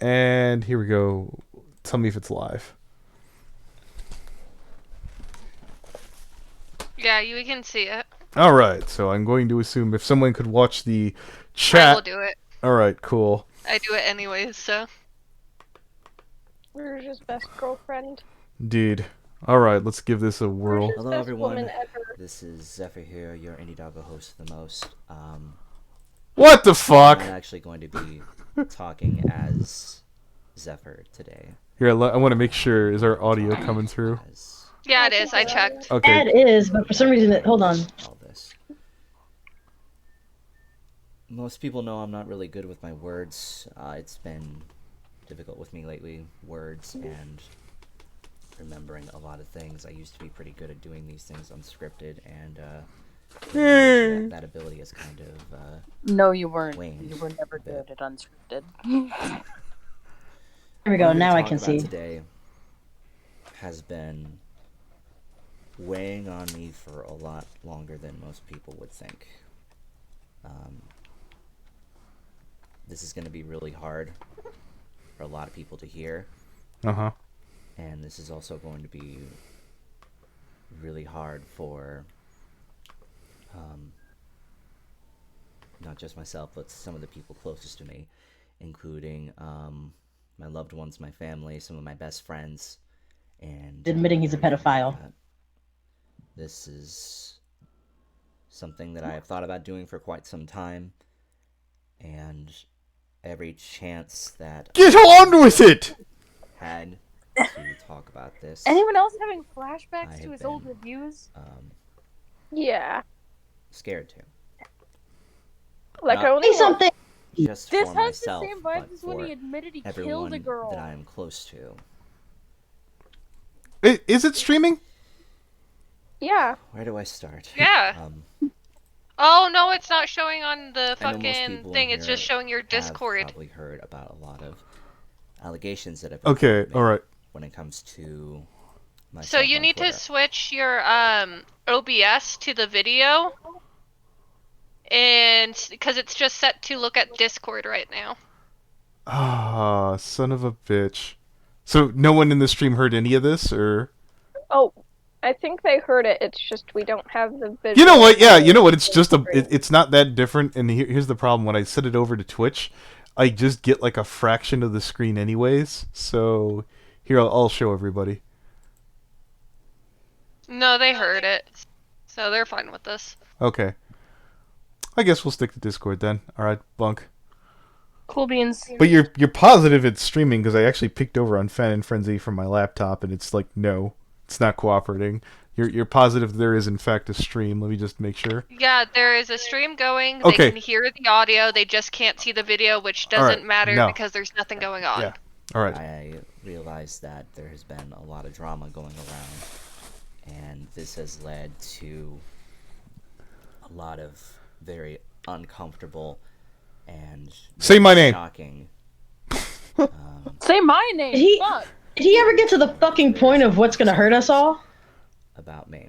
And here we go. Tell me if it's live. Yeah, you can see it. All right, so I'm going to assume if someone could watch the I will chat. do it. All right, cool. I do it anyways, so. Rouge's best girlfriend. Indeed. All right, let's give this a whirl. Rouge's Hello best everyone, woman ever. this is Zephyr here, your Indie Doggo host of the most. What the fuck? I'm not actually going to be talking as Zephyr today. Here, I want to make sure. Is our audio coming through? Yeah, it is. I checked. Okay. Yeah, it is, but for some reason, hold on. All this. Most people know I'm not really good with my words. It's been difficult with me lately, words and remembering a lot of things. I used to be pretty good at doing these things unscripted, and that ability is kind of No, you weren't. waned You were never a bit. good at unscripted. Here we go. What I'm Now gonna I talk can about see. Today has been weighing on me for a lot longer than most people would think. This is going to be really hard for a lot of people to hear. Uh-huh. And this is also going to be really hard for not just myself, but some of the people closest to me, including my loved ones, my family, some of my best friends, and Admitting he's a pedophile. This is something that I have thought about doing for quite some time, and every chance that Get on with it! had to talk about this, Anyone else having I flashbacks to have his old been, reviews? Yeah. scared to. Like, Not- I only Say something. Just This for has myself, the same but vibes as when for he admitted he everyone killed a girl. that I am close to. Is it streaming? Yeah. Where do I start? Yeah. Oh, no, it's not showing on the I know most fucking people thing. in It's just here showing your have Discord. probably heard about a lot of allegations that have been Okay, made alright. when it comes to myself So you on need to Twitter. switch your OBS to the video, and because it's just set to look at Discord right now. Ah, son of a bitch. So no one in the stream heard any of this, or? Oh, I think they heard it. It's just we don't have the visual. You know what? Yeah, you know what? It's just it's not that different. And here's the problem: when I set it over to Twitch, I just get like a fraction of the screen, anyways. So here, I'll show everybody. No, they heard it, so they're fine with this. Okay. I guess we'll stick to Discord then. All right, Bunk. Cool beans. But you're positive it's streaming because I actually picked over on Fanon Frenzy from my laptop, and it's like no, it's not cooperating. You're positive there is in fact a stream. Let me just make sure. Yeah, there is a stream going. Okay. They can hear the audio. They just can't see the video, which doesn't matter no. because there's nothing going on. Yeah. All right. I realized that there has been a lot of drama going around, and this has led to a lot of very uncomfortable and Say my name. shocking. Say my name. Did he- Fuck. Did he ever get to the fucking point of what's gonna hurt us all? About me.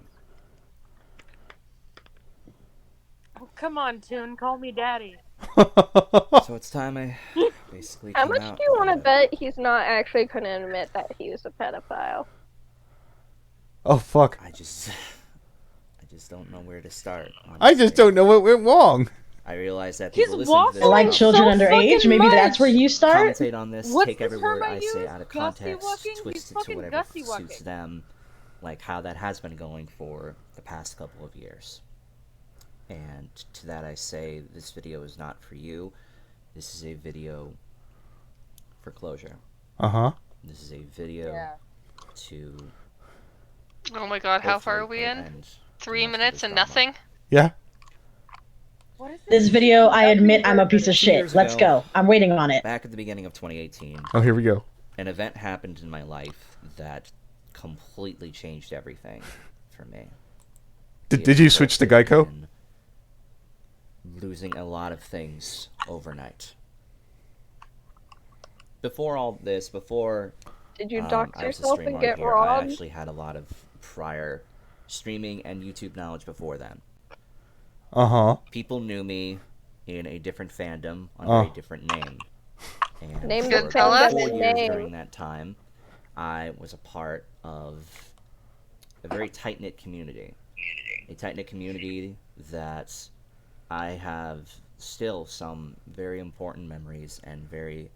Oh, come on, Toon. Call me daddy. So it's time I basically How come much out do you want to about it. bet he's not actually going to admit that he was a pedophile? Oh fuck. I just don't know where to start. I just honestly. don't know what went wrong. I realize that He's people listening to this I like waffling children so underage. fucking Maybe much. that's where you start. commentate on this, What's take the every term word I I say use? out of Gusty context, walking? He's twist it to fucking whatever gusty suits walking. them, like how that has been going for the past couple of years. And to that I say, this video is not for you. This is a video for closure. Uh-huh. This is a video Yeah. to Oh my god, how far are hopefully we put an in? end to 3 most of minutes this and drama. nothing? Yeah. What is This video, I admit I'm a piece of 2 shit. years Let's ago. go. I'm waiting on it. Back at the beginning of 2018, Oh, here we go. an event happened in my life that completely changed everything for me. Did you switch to Geico? In losing a lot of things overnight. Before all this, before Did you I dox was a yourself streamer and on get here, I robbed? actually had a lot of prior streaming and YouTube knowledge before then. Uh-huh. People knew me in a different fandom under a Oh. different name. And Name for the about fandom 4 and years name. during that time, I was a part of a very tight-knit community. A tight-knit community that I have still some very important memories and very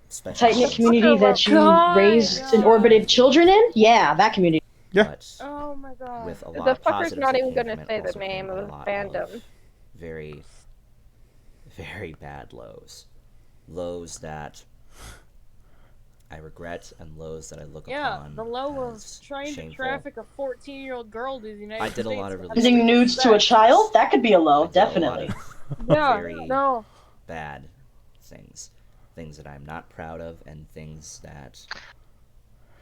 special Tight knit memories community Oh, that you God. raised and orbited children in? Yeah, that community. Yeah. But Oh my god. with a lot The of fucker's positives not that even came gonna from it, say the also name came of a the lot fandom. of very, very bad lows. Lows that I regret and lows that I look Yeah, upon the low of as trying to shameful. traffic a 14-year-old girl to the United I States. did a lot of really without Using having nudes to a sex. child? That could be a low, I did a lot definitely. of Yeah, very no. bad things. Things that I'm not proud of and things that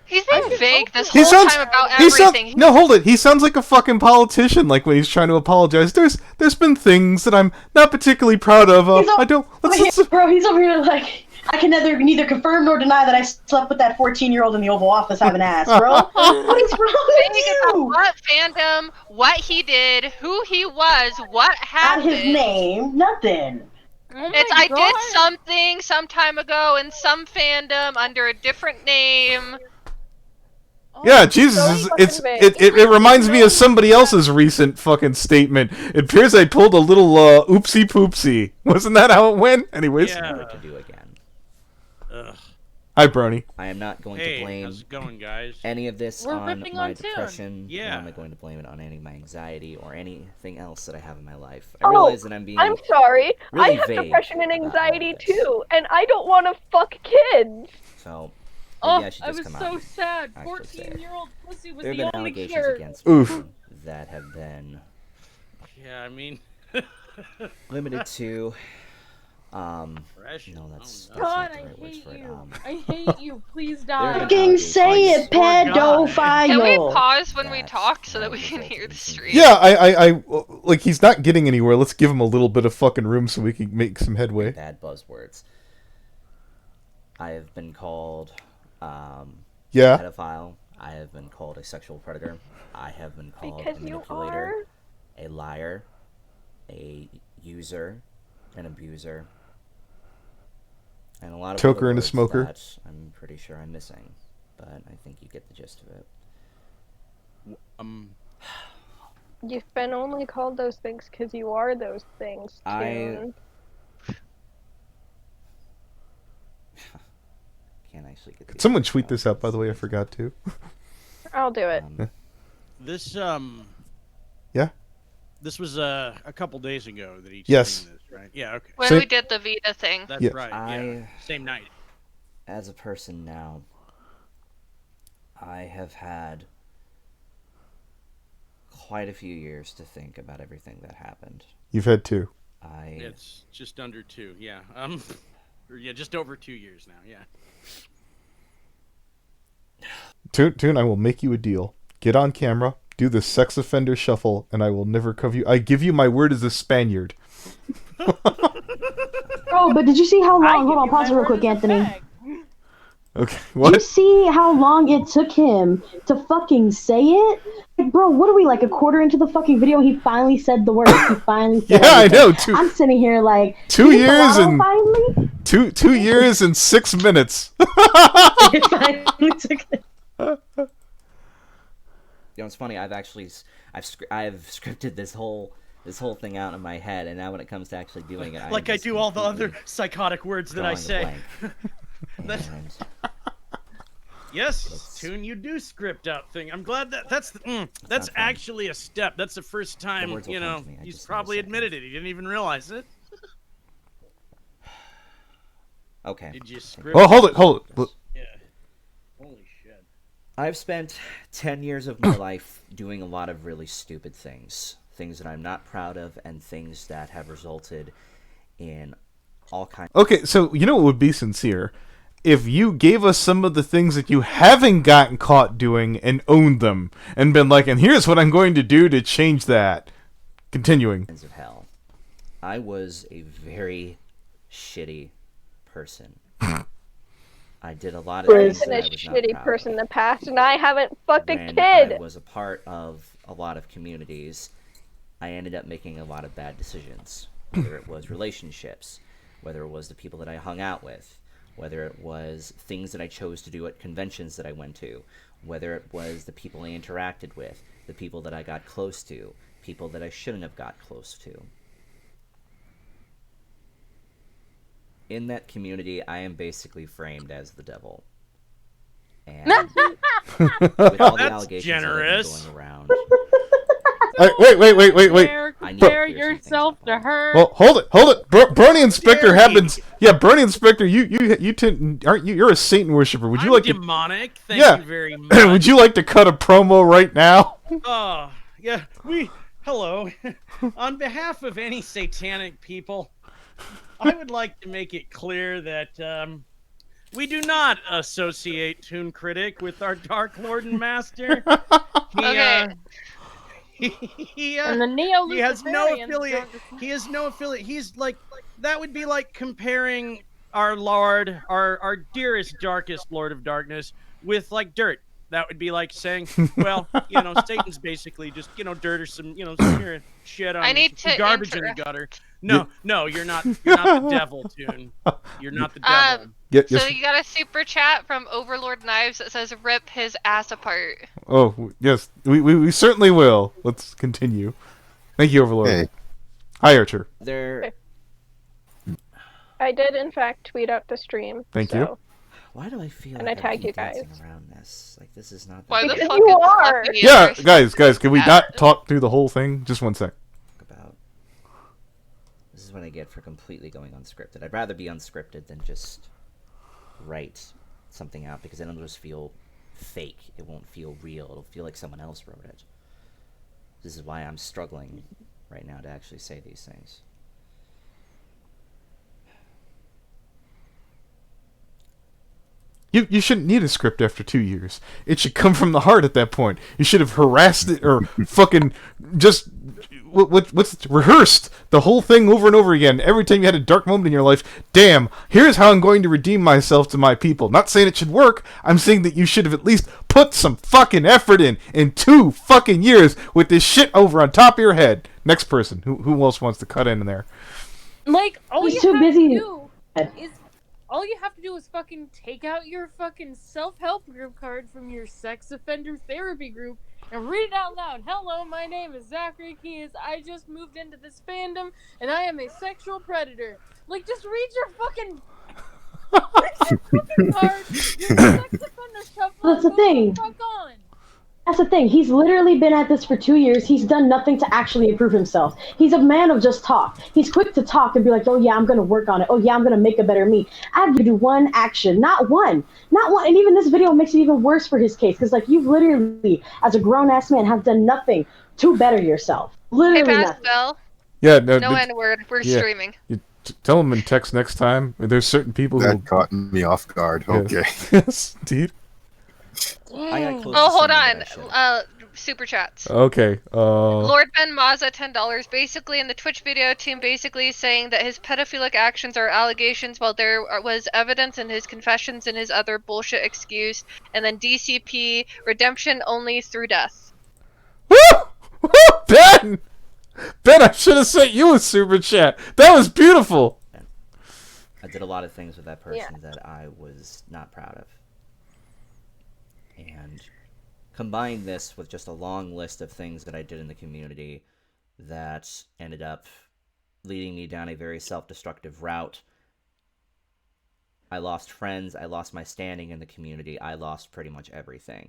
He's I been would- vague this He whole sounds. time about He sounds. everything. No, hold it. He sounds like a fucking politician. Like when he's trying to apologize. There's been things that I'm not particularly proud of. He's I don't. Bro, he's over here like, I can neither confirm nor deny that I slept with that 14-year-old in the Oval Office having ass, bro. What is wrong with Vague about you? what fandom, what he did, who he was, what Not happened. his name, nothing. Oh It's my I god. did something some time ago in some fandom under a different name. Oh, Yeah, Jesus, so it's fucking it, vague. it, it reminds me of somebody else's recent fucking statement. It appears I pulled a little oopsie poopsie. Wasn't that how it went? Anyways, Yeah. never to do again. Ugh. hi Brony. I am not going to Hey, blame how's it going, guys? any of this We're on ripping my on Toon. depression. Yeah. Nor am I going to blame it on any of my anxiety or anything else that I have in my life. I Oh, realize that I'm being I'm sorry. really I have vague depression and about all of anxiety this. too, and I don't want to fuck kids. so. Oh, Maybe I should just was come so out and sad. actually say it. 14-year-old pussy was There have the been only allegations cure. against me Oof. that have been Yeah, I mean, limited to. Fresh. No, that's Oh, not no. God, the I right words hate for it. you. I hate you. Please There have die. been Fucking say it, Poor guy. Can we pedophile. pause when we that talk so that have we can resulted hear in the some stream? Yeah, I like he's not getting anywhere. Let's give him a little bit of fucking room so we can make some headway. bad buzzwords. I have been called Yeah. pedophile. I have been called a sexual predator. I have been called Because a you manipulator, are. a liar, a user, an abuser, and a lot of Toker other and a words smoker. that I'm pretty sure I'm missing, but I think you get the gist of it. You've been only called those things because you are those things, Toon. Can't actually get. Could someone tweet this out, by the way? I forgot to. I'll do it. This Yeah. This was a couple days ago that he Yes. streamed this, right? Yeah, okay. When So- we did the Vita thing. That's Yeah. right. I- Yeah. Same night. As a person now, I have had quite a few years to think about everything that happened. You've had two. It's just under 2. Yeah. Or yeah, just over 2 years now. Yeah. Toon, I will make you a deal. Get on camera, do the sex offender shuffle, and I will never cover you. I give you my word as a Spaniard. Bro, but did you see how I long? Hold give on, you pause my it real word quick, as a Anthony. fag. Okay, Do you what? see how long it took him to fucking say it? Like, bro, what are we, like a quarter into the fucking video? He finally said the word. He finally said Yeah, I everything. know. Two I'm sitting here like, 2 "You hit the years lotto and finally?" 2 years and 6 minutes. It finally took it. You know, it's funny. I've scripted this whole thing out in my head, and now when it comes to actually doing it, Like I do all the other psychotic words that I say. That's- Yes, Toon, you do script out thing. I'm glad that's not fun. actually a step. That's the first time, words will you come know, to me, I he's just need a probably second. admitted it. He didn't even realize it. Okay. Did you script? Well, hold it. Yeah. Holy shit. I've spent 10 years of my life doing a lot of really stupid things. Things that I'm not proud of, and things that have resulted in all kinds Okay, so you know what would be sincere? If you gave us some of the things that you haven't gotten caught doing and owned them, and been like, and here's what I'm going to do to change that. Continuing. of hell. I was a very shitty person. I did a lot of things Been that a I was not shitty proud person of. in the past, and I haven't fucked a When kid. I was a part of a lot of communities, I ended up making a lot of bad decisions. Whether it was relationships, whether it was the people that I hung out with, whether it was things that I chose to do at conventions that I went to, whether it was the people I interacted with, the people that I got close to, people that I shouldn't have got close to. In that community, I am basically framed as the devil. And with all the allegations generous. that have been going around, Wait. Compare yourself to her. Well, hold it. Brony Inspector happens. Yeah, Brony Inspector, aren't you? You're a Satan worshiper. Would you I'm like demonic. to? Thank you very much. Would you like to cut a promo right now? Oh, yeah. Hello. On behalf of any satanic people, I would like to make it clear that we do not associate Toon Critic with our Dark Lord and Master. And the neo he has no affiliate. He has no affiliate. He's like, that would be like comparing our Lord, our dearest, darkest Lord of Darkness, with like dirt. That would be like saying, well, Satan's basically just, dirt or some, some shit on some garbage in the gutter. No, you're not the devil, Toon. You're not the devil. So you got a super chat from Overlord Knives that says rip his ass apart. Oh, yes. We certainly will. Let's continue. Thank you, Overlord. Hey. Hi, Archer. I did, in fact, tweet out the stream. Thank you. why do I feel And like I tagged keep you guys. dancing around this? Like, this is not Why the Because fuck you is are. Fluffy Yeah, yours? guys, can we not talk through the whole thing? Just one sec. about. This is what I get for completely going unscripted. I'd rather be unscripted than just write something out, because then it'll just feel fake. It won't feel real. It'll feel like someone else wrote it. This is why I'm struggling right now to actually say these things. You shouldn't need a script after 2 years. It should come from the heart at that point. You should have harassed it or fucking just what's rehearsed the whole thing over and over again. Every time you had a dark moment in your life, damn, here's how I'm going to redeem myself to my people. Not saying it should work. I'm saying that you should have at least put some fucking effort in 2 fucking years with this shit over on top of your head. Next person. Who else wants to cut in there? Like, all He's you too have busy. to do is all you have to do is fucking take out your fucking self-help group card from your sex offender therapy group and read it out loud. Hello, my name is Zachary Keyes. I just moved into this fandom, and I am a sexual predator. Like, just read your fucking card. Your sex offender shuffle. That's the thing. Fuck on. That's the thing. He's literally been at this for 2 years. He's done nothing to actually improve himself. He's a man of just talk. He's quick to talk and be like, oh yeah, I'm going to work on it. Oh yeah, I'm going to make a better me. I have to do one action. Not one. And even this video makes it even worse for his case. Because like, you've literally, as a grown-ass man, have done nothing to better yourself. Literally Hey, nothing. Pastel. Yeah, No N-word. We're streaming. Tell them in text next time. There's certain people who... That caught me off guard. Okay. Yes, dude. I got close Oh, to hold saying on. that I should've. Super chats. Okay. Lord Ben Maza, $10. Basically, in the Twitch video, team basically saying that his pedophilic actions are allegations, while there was evidence in his confessions and his other bullshit excuse. And then DCP, redemption only through death. Woo! Woo! Ben, I should have sent you a super chat. That was beautiful. I did a lot of things with that person that I was not proud of. And combine this with just a long list of things that I did in the community that ended up leading me down a very self-destructive route. I lost friends, I lost my standing in the community, I lost pretty much everything.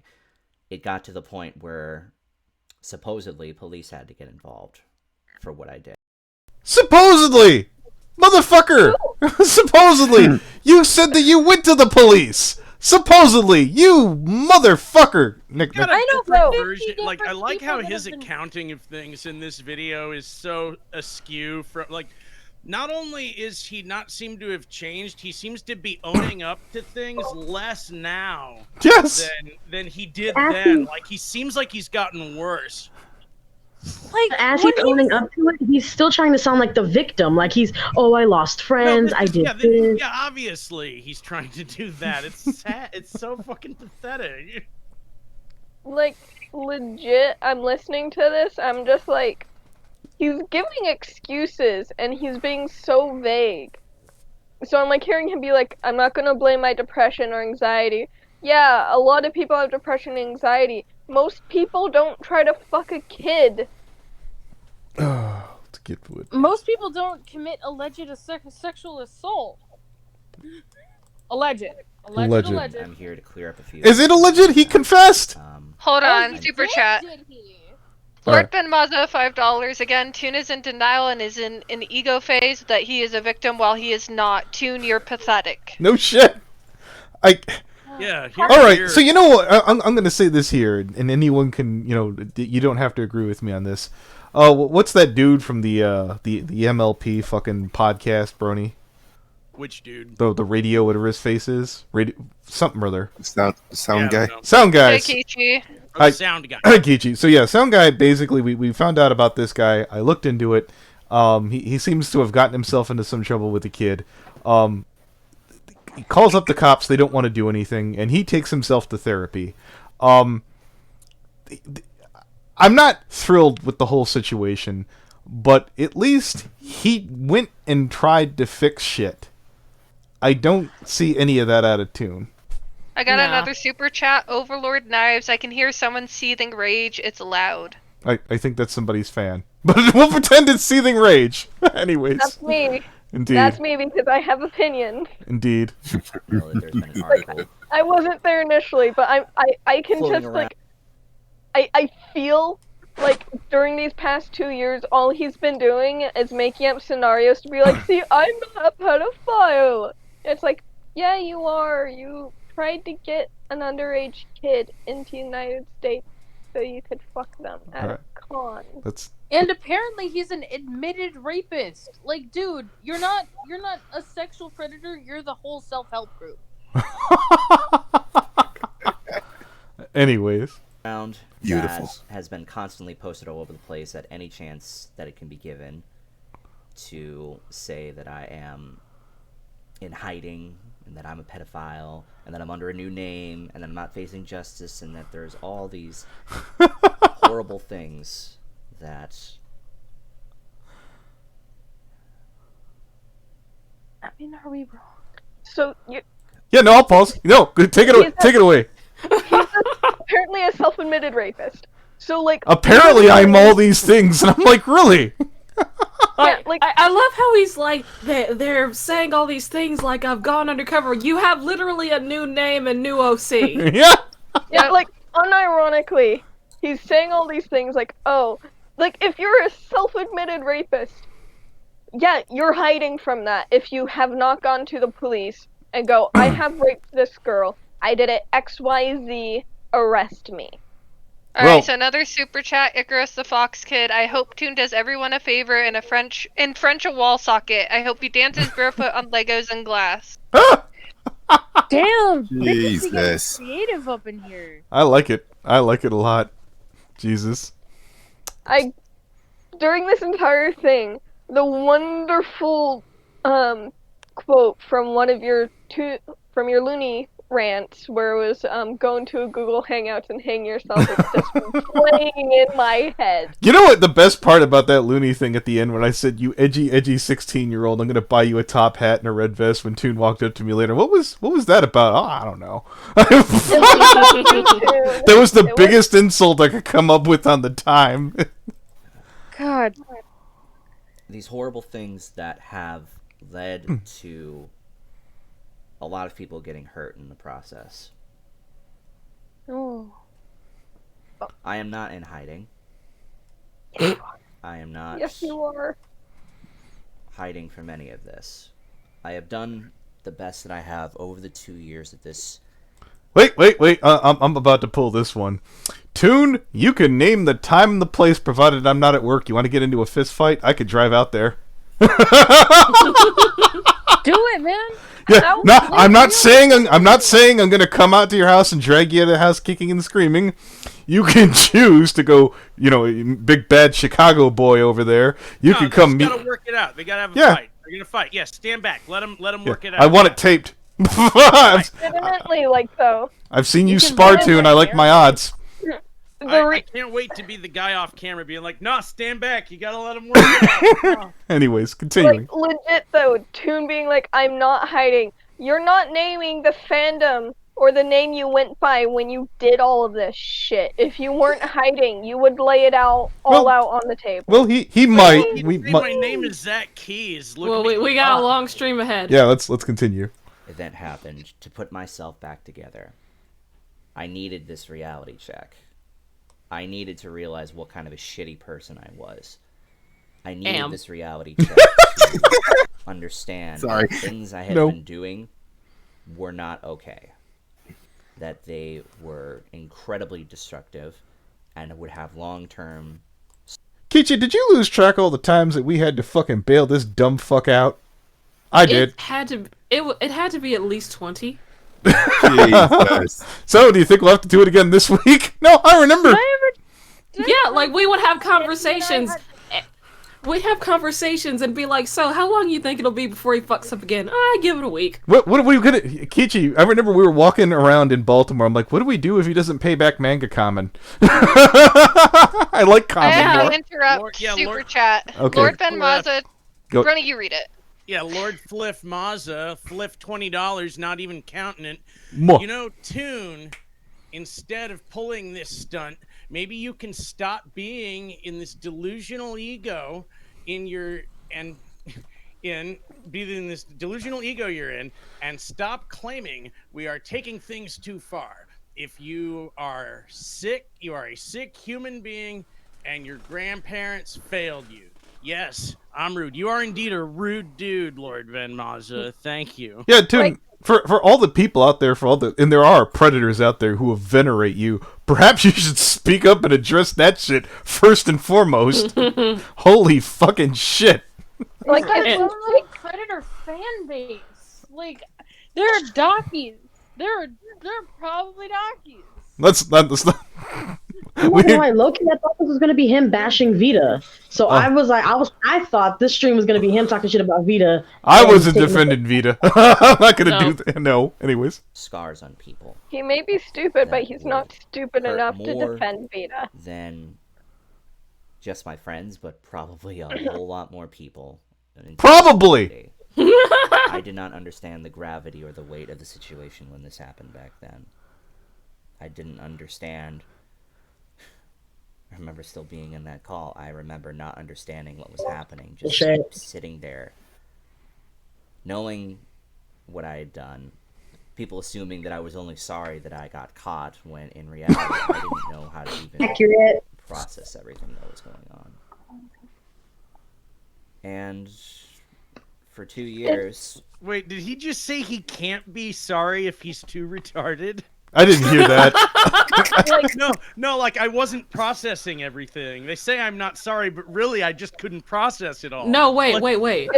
It got to the point where supposedly police had to get involved for what I did. Supposedly! Motherfucker! Supposedly! You said that you went to the police! Supposedly! You motherfucker! Nick, Got a I know, different but 50 version. Like, I different like people how that his have been- accounting of things in this video is so askew from, like, not only is he not seem to have changed, he seems to be owning up to things less now Yes! than he did then. Like, he seems like he's gotten worse. Like, As when he's owning up to it, he's still trying to sound like the victim. Like he's, oh, I lost friends, No, I did yeah, this. yeah, obviously he's trying to do that. It's sad. It's so fucking pathetic. Like, legit, I'm listening to this, I'm just like, he's giving excuses, and he's being so vague. So I'm like hearing him be like, I'm not gonna blame my depression or anxiety. Yeah, a lot of people have depression and anxiety. Most people don't try to fuck a kid. Let's get to it. Most people don't commit alleged sexual assault. Alleged. I'm here to clear up a few. Is it alleged? He confessed. Hold on, he super did, chat. did he? Lord Ben Maza, $5. Again, Toon is in denial and is in an ego phase that he is a victim while he is not. Toon, you're pathetic. No shit. Yeah. All right. So you know what? I'm going to say this here, and anyone can, you don't have to agree with me on this. What's that dude from the MLP fucking podcast, Brony? Which dude? The radio, whatever his face is, something or other. Sound guy. Sound guy. Kichi. Sound guy. Kichi. So yeah, sound guy. Basically, we found out about this guy. I looked into it. He seems to have gotten himself into some trouble with a kid. He calls up the cops. They don't want to do anything, and he takes himself to therapy. I'm not thrilled with the whole situation, but at least he went and tried to fix shit. I don't see any of that out of Toon. I got another super chat. Overlord Knives. I can hear someone seething rage. It's loud. I think that's somebody's fan. But we'll pretend it's seething rage. Anyways. That's me. Indeed. That's me because I have opinions. Indeed. I wasn't there initially, but I can Floating just around. I feel like during these past 2 years, all he's been doing is making up scenarios to be like, see, I'm not a pedophile. It's like, yeah, you are. You tried to get an underage kid into the United States so you could fuck them at a con. And apparently he's an admitted rapist. Like, dude, you're not a sexual predator, you're the whole self-help group. Anyways. Beautiful. That has been constantly posted all over the place at any chance that it can be given to say that I am in hiding and that I'm a pedophile and that I'm under a new name and that I'm not facing justice and that there's all these horrible things that... I mean, are we wrong? So, you... Yeah, no, I'll pause. No, take it away. Take it away. He's apparently a self-admitted rapist. So, like... Apparently I'm all these things, and I'm like, really? Yeah, like, I love how he's like, they're saying all these things like I've gone undercover. You have literally a new name and new OC. Yeah. Yeah, like, unironically, he's saying all these things like, oh, like, if you're a self-admitted rapist, yeah, you're hiding from that if you have not gone to the police and go, I have raped this girl, I did it XYZ, arrest me. Alright, so another super chat, Icarus the Fox Kid. I hope Toon does everyone a favor in French a wall socket. I hope he dances barefoot on Legos and glass. Damn! Jesus. Creative up in here. I like it. I like it a lot. Jesus. During this entire thing, the wonderful quote from one of your loony rants where it was go into a Google Hangouts and hang yourself, it's just playing in my head. You know what the best part about that loony thing at the end when I said, you edgy 16-year-old, I'm gonna buy you a top hat and a red vest, when Toon walked up to me later, what was that about? Oh, I don't know. That was the biggest insult I could come up with on the time. God. These horrible things that have led to a lot of people getting hurt in the process. Oh. I am not in hiding. I am not Yes, you are. hiding from any of this. I have done the best that I have over the 2 years that this... Wait. I'm about to pull this one. Toon, you can name the time and the place provided I'm not at work. You want to get into a fist fight? I could drive out there. Do it, man. Yeah, no, I'm not saying I'm gonna come out to your house and drag you out of the house kicking and screaming. You can choose to go, big bad Chicago boy over there. You can come meet. They gotta work it out. They gotta have a fight. They're gonna fight. Yes, stand back. Let them work it out. I want it taped. Legitimately, like, though. I've seen you spar Toon. I like my odds. I can't wait to be the guy off camera being like, nah, stand back. You gotta let him work it out. Anyways, continuing. Like, legit though, Toon being like, I'm not hiding. You're not naming the fandom or the name you went by when you did all of this shit. If you weren't hiding, you would lay it out all out on the table. Well, he might. My name is Zach Keys. Well, we got a long stream ahead. Yeah, let's continue. Event happened to put myself back together. I needed this reality check. I needed to realize what kind of a shitty person I was. I needed this reality check to understand that things I had been doing were not okay. That they were incredibly destructive and would have long-term... Kichi, did you lose track all the times that we had to fucking bail this dumb fuck out? I did. It had to be at least 20. Jesus. So, do you think we'll have to do it again this week? No, I remember. Yeah, like we would have conversations. We'd have conversations and be like, so how long you think it'll be before he fucks up again? I give it a week. What are we gonna... Kichi, I remember we were walking around in Baltimore. I'm like, what do we do if he doesn't pay back Manga Common? I like Common I have more. to interrupt Super Chat. Okay. Lord Ben Maza, Brony, you read it. Yeah, Lord Fliff Maza, Fliff $20, not even counting it. Mwah. You know, Toon, instead of pulling this stunt, maybe you can stop being in this delusional ego be in this delusional ego you're in, and stop claiming we are taking things too far. If you are sick, you are a sick human being, and your grandparents failed you. Yes, I'm rude. You are indeed a rude dude, Lord Van Maza. Thank you. Yeah, Toon, for all the people out there, and there are predators out there who will venerate you, perhaps you should speak up and address that shit first and foremost. Holy fucking shit. Like, it's a predator fan base. Like, there are Dockies. There are probably Dockies. Let's not. Loki, I thought this was gonna be him bashing Vita. So I thought this stream was gonna be him talking shit about Vita. I wasn't defending Vita. I'm not gonna do that. No. Anyways. Scars on people. He may be stupid, but he's not stupid enough to defend Vita. Than just my friends, but probably a whole lot more people. Probably. I did not understand the gravity or the weight of the situation when this happened back then. I didn't understand. I remember still being in that call. I remember not understanding what was happening. Just sitting there, knowing what I had done. People assuming that I was only sorry that I got caught, when in reality I didn't know how to even process everything that was going on. And for 2 years... Wait, did he just say he can't be sorry if he's too retarded? I didn't hear that. No, like I wasn't processing everything. They say I'm not sorry, but really I just couldn't process it all. No, wait.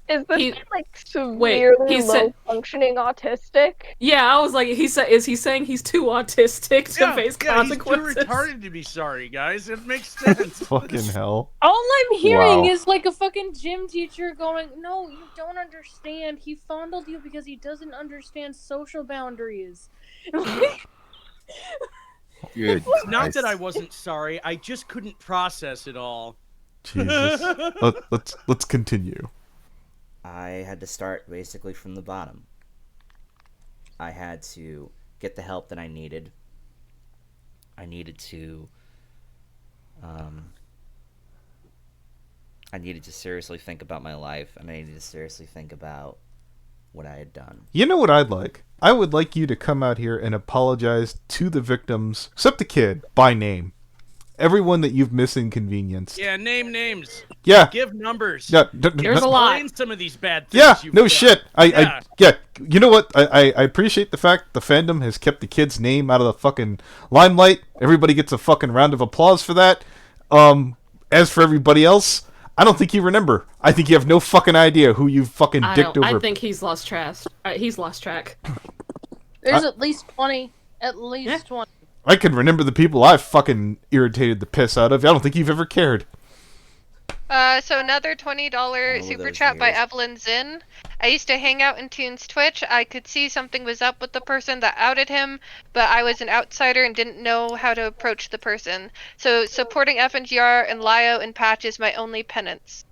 Is this severely low-functioning autistic? Yeah, I was like, is he saying he's too autistic to face consequences? He's too retarded to be sorry, guys. It makes sense. Fucking hell. All I'm hearing is like a fucking gym teacher going, no, you don't understand. He fondled you because he doesn't understand social boundaries. Good. Not that I wasn't sorry. I just couldn't process it all. Jesus. Let's continue. I had to start basically from the bottom. I had to get the help that I needed. I needed to seriously think about my life, and I needed to seriously think about what I had done. You know what I'd like? I would like you to come out here and apologize to the victims, except the kid, by name. Everyone that you've misinconvenienced. Yeah, name names. Yeah. Give numbers. Yeah. There's a lot. Explain some of these bad things. Yeah, you've no done. shit. Yeah. You know what? I appreciate the fact the fandom has kept the kid's name out of the fucking limelight. Everybody gets a fucking round of applause for that. As for everybody else, I don't think you remember. I think you have no fucking idea who you fucking dicked over. I think he's lost track. He's lost track. There's at least 20. At least 20. I can remember the people I've fucking irritated the piss out of. I don't think you've ever cared. So another $20 super chat by Evelyn Zinn. I used to hang out in Toon's Twitch. I could see something was up with the person that outed him, but I was an outsider and didn't know how to approach the person. So supporting FNGR and Lio and Patch is my only penance.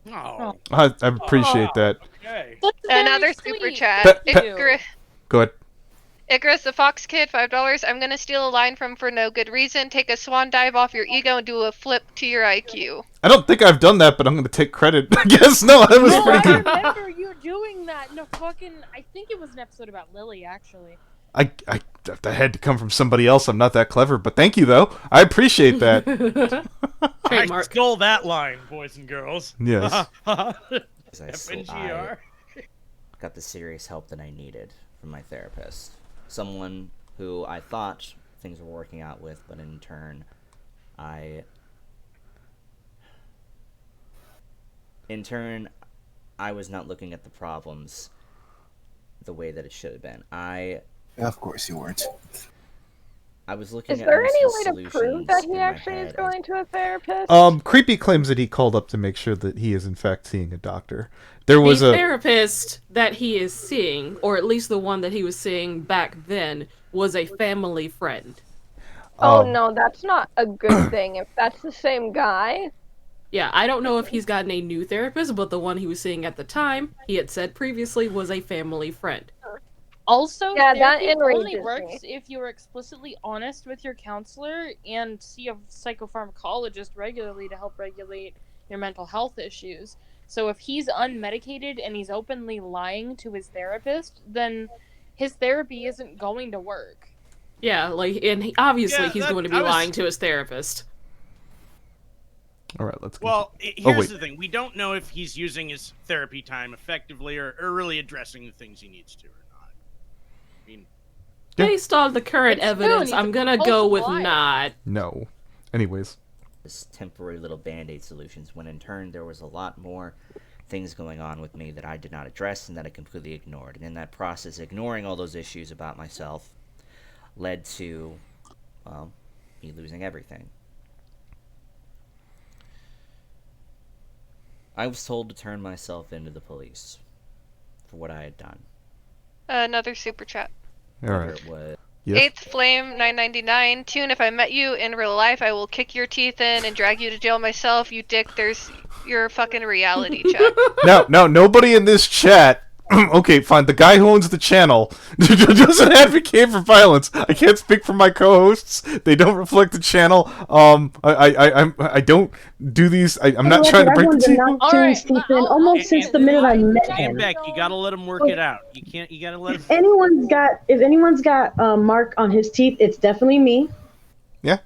Oh. I appreciate that. Okay. That's very Another sweet. super chat. Pet- Go ahead. Icarus the Fox Kid, $5. I'm gonna steal a line from For No Good Reason. Take a swan dive off your ego and do a flip to your IQ. I don't think I've done that, but I'm going to take credit. I guess no, that was No, pretty I good. remember you doing that in a fucking. I think it was an episode about Lily, actually. I had to come from somebody else. I'm not that clever, but thank you though. I appreciate that. I Trademark. stole that line, boys and girls. Yes. FNGR. Got the serious help that I needed from my therapist. Someone who I thought things were working out with, but in turn, I was not looking at the problems the way that it should have been. Of course you weren't. I was looking Is at there most any of way the to prove solutions that in he my actually is head going to a therapist? Creepy claims that he called up to make sure that he is in fact seeing a doctor. There was the a therapist that he is seeing, or at least the one that he was seeing back then, was a family friend. Oh no, that's not a good thing. If that's the same guy. Yeah, I don't know if he's gotten a new therapist, but the one he was seeing at the time, he had said previously, was a family friend. Also, Yeah, that therapy only enrages works me. if you are explicitly honest with your counselor and see a psychopharmacologist regularly to help regulate your mental health issues. So if he's unmedicated and he's openly lying to his therapist, then his therapy isn't going to work. Yeah, like, and obviously Yeah, he's that- going to be I was- lying to his therapist. All right, let's. Well, Oh, here's wait. the thing. We don't know if he's using his therapy time effectively or really addressing the things he needs to or not. I mean, Based on the current It's true, evidence, he's I'm a gonna go with compulsive liar. not. No. Anyways, as temporary little band-aid solutions, when in turn there was a lot more things going on with me that I did not address and that I completely ignored. And in that process, ignoring all those issues about myself led to, well, me losing everything. I was told to turn myself into the police for what I had done. Another super chat. all Whether right. it was Yes. Eighth Flame 999. Toon, if I met you in real life, I will kick your teeth in and drag you to jail myself. You dick. There's your fucking reality check. Now, nobody in this chat. Okay, fine. The guy who owns the channel doesn't advocate for violence. I can't speak for my co-hosts. They don't reflect the channel. I don't do these. I'm not trying to break the channel. All right, Stephen, I'll- almost since the minute I met Hey, him. Beck, you gotta let him work it out. You gotta let him. If anyone's got a mark on his teeth, it's definitely me. Yeah.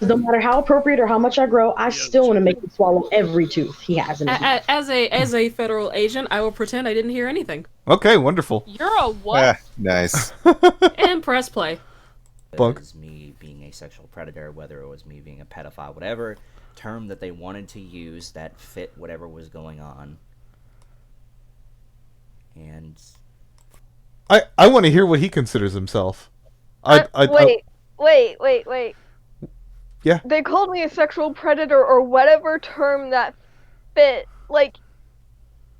No matter how appropriate or how much I grow, I still want to make him swallow every tooth he has in his mouth. As a federal agent, I will pretend I didn't hear anything. Okay, wonderful. You're a what? Ah, nice. And press play. Bunk. it was me being a sexual predator, whether it was me being a pedophile, whatever term that they wanted to use that fit whatever was going on. And I want to hear what he considers himself. Wait. Yeah. They called me a sexual predator or whatever term that fit. Like,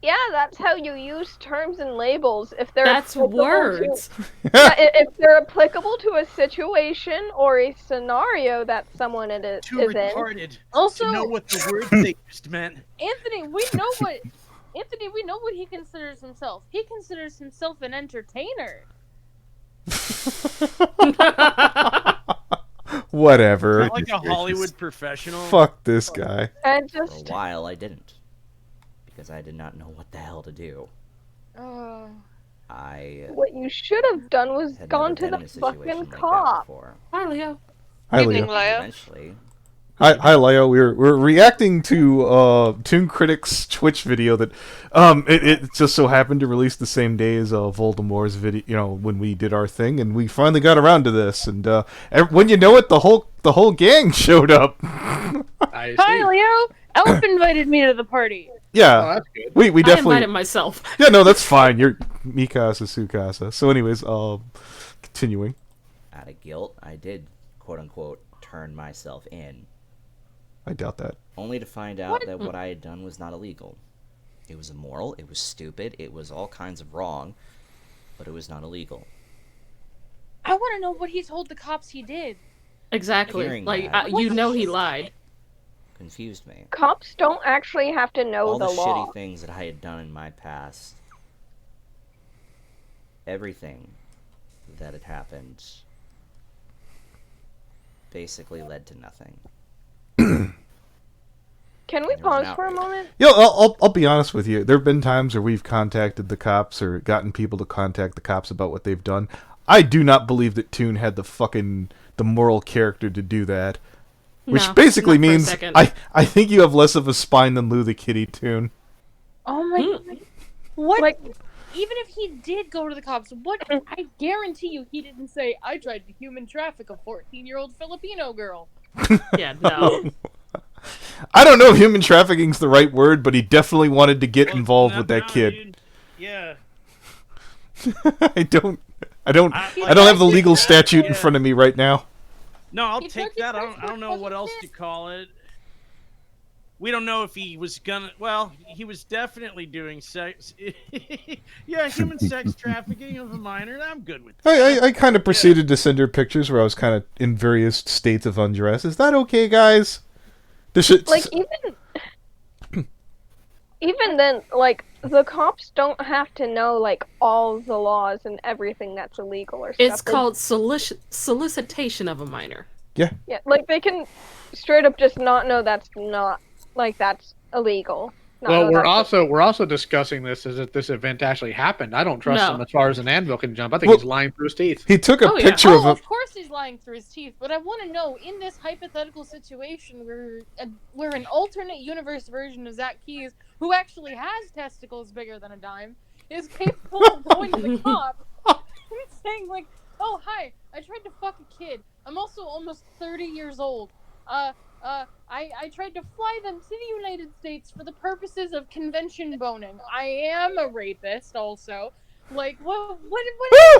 yeah, that's how you use terms and labels. If they're That's applicable words. if they're applicable to a situation or a scenario that someone is Too in. retarded Also, to know what the words they used meant. Anthony, we know what he considers himself. He considers himself an entertainer. Whatever. Not like a Hollywood professional. Fuck this guy. And for a just while I didn't. Because I did not know what the hell to do. I what you should have done was had gone never to been the in a situation fucking like that cop. before. Hi, Leo. Hi, Evening, Leo. Leo. Eventually, Hi, Leo. We're reacting to Toon Critic's Twitch video that it just so happened to release the same day as Voldemort's video. You know, when we did our thing, and we finally got around to this. And when you know it, the whole gang showed up. I see. Hi, Leo. Elf invited me to the party. Oh, Yeah, that's good. we I definitely. invited myself. Yeah, no, that's fine. You're Mikasa Sukasa. So, anyways, continuing. out of guilt, I did, quote-unquote, turn myself in. I doubt that. Only to find out that what I had done was not illegal. It was immoral, it was stupid, it was all kinds of wrong, but it was not illegal. I want to know what he told the cops he did. Exactly. Hearing Like, that- you know he lied. Confused me. Cops don't actually have to know All the the law. shitty things that I had done in my past, everything that had happened basically led to nothing. Can we There was an pause for a outrage. moment? I'll be honest with you. There have been times where we've contacted the cops or gotten people to contact the cops about what they've done. I do not believe that Toon had the moral character to do that. Which No, basically not for a means second. I think you have less of a spine than Lou the Kitty, Toon. Oh my Mm. god. What? Like, Even if he did go to the cops, what? I guarantee you he didn't say, I tried to human traffic a 14-year-old Filipino girl. Yeah, no. I don't know if human trafficking's the right word, but he definitely wanted to get involved with that kid. Dude. Yeah. I don't have the legal statute in front of me right now. No, I'll He take took his that. I first don't know work what else to call it. We don't know if he was gonna. Well, he was definitely doing sex. Yeah, human sex trafficking of a minor. I'm good with that. I kind of proceeded to send her pictures where I was kind of in various states of undress. Is that okay, guys? This shit. like even then, like, the cops don't have to know, like, all the laws and everything that's illegal or stuff. It's called solicitation of a minor. Yeah, like, they can straight up just not know that's not, like, that's illegal. Not Well, know that's- we're also discussing this as if this event actually happened. I don't trust No. him as far as an anvil can jump. I think Well- he's lying through his teeth. He took a Oh, yeah. picture of Oh, a. of course he's lying through his teeth, but I want to know, in this hypothetical situation where an alternate universe version of Zach Keys, who actually has testicles bigger than a dime, is capable of going to the cop and saying, like, oh, hi, I tried to fuck a kid. I'm also almost 30 years old. I tried to fly them to the United States for the purposes of convention boning. I am a rapist, also. Like, what did he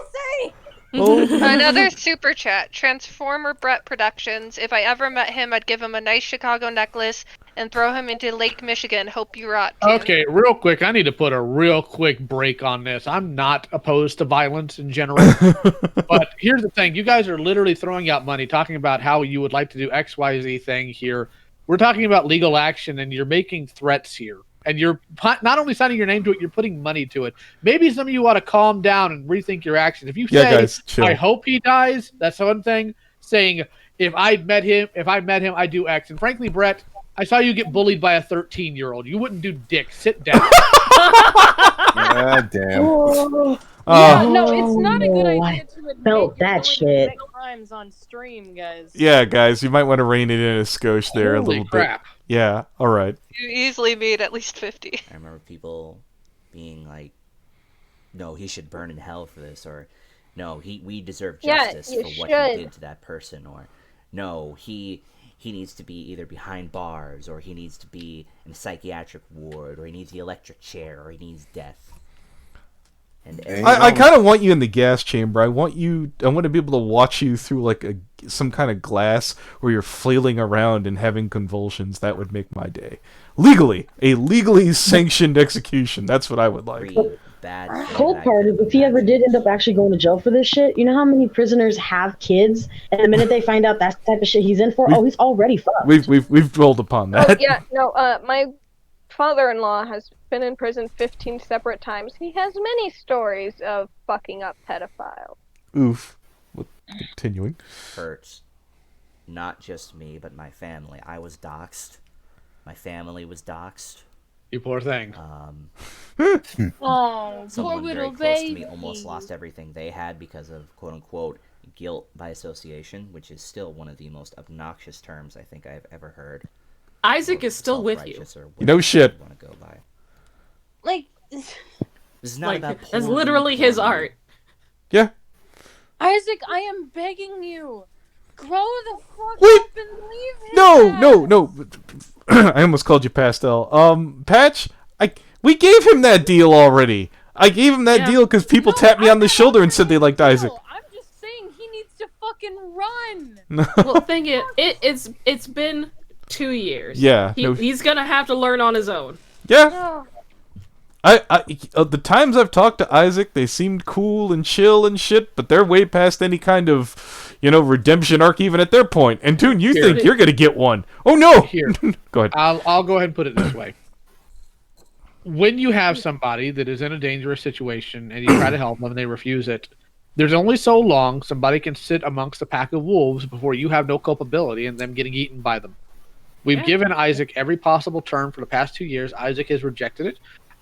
say? Another super chat. Transformer Brett Productions. If I ever met him, I'd give him a nice Chicago necklace and throw him into Lake Michigan. Hope you rot. Too. Okay, real quick, I need to put a real quick break on this. I'm not opposed to violence in general, but here's the thing. You guys are literally throwing out money, talking about how you would like to do XYZ thing here. We're talking about legal action, and you're making threats here. And you're not only signing your name to it, you're putting money to it. Maybe some of you ought to calm down and rethink your actions. If you say, guys, chill. I hope he dies, that's one thing. Saying, if I met him, I do X. And frankly, Brett, I saw you get bullied by a 13-year-old. You wouldn't do dick. Sit down. God damn. Yeah, no, it's not a good Oh, idea to admit felt you're that going to shit. commit crimes on stream, guys. Yeah, guys, you might want to rein it in a skosh there a Holy little crap. bit. Yeah, all right. You easily made at least 50. I remember people being like, no, he should burn in hell for this, or no, we deserve Yeah, justice you for what should. he did to that person, or no, he needs to be either behind bars, or he needs to be in a psychiatric ward, or he needs the electric chair, or he needs death. And I kind of want you in the gas chamber. I want to be able to watch you through like some kind of glass where you're flailing around and having convulsions. That would make my day. A legally sanctioned execution. That's what I would like. every bad thing Cold that I part is, if he ever did end up actually going to jail for this shit, you know how many prisoners have kids, and the minute they find out that's the type of shit he's in for, he's already fucked. We've rolled upon Oh, that. yeah, no, my father-in-law has been in prison 15 separate times. He has many stories of fucking up pedophiles. Oof. Continuing. hurts not just me, but my family. I was doxxed. My family was doxxed. You poor thing. Oh, Someone poor very little close to baby. me almost lost everything they had because of quote-unquote guilt by association, which is still one of the most obnoxious terms I think I've ever heard. Isaac is still with you. Self-righteous or No whatever shit. you want to go by. Like, This is not Like, about that's porn, literally his porn. art. Yeah. Isaac, I am begging you. Grow the fuck Wait. up and leave him. No. I almost called you Pastel. Patch, we gave him that deal already. I gave him that Yeah. deal because people tapped me on the shoulder and said they liked Isaac. I'm just saying he needs to fucking run. Well, thing is, it's been 2 years. Yeah, He, no- he's gonna have to learn on his own. Yeah. Oh, The times I've talked to Isaac, they seemed cool and chill and shit, but they're way past any kind of, redemption arc even at their point. And Toon, you think you're gonna get one? Oh no! Here, go ahead. I'll go ahead and put it this way. When you have somebody that is in a dangerous situation and you try to help them and they refuse it, there's only so long somebody can sit amongst a pack of wolves before you have no culpability in them getting eaten by them. We've given Isaac every possible turn for the past 2 years. Isaac has rejected it.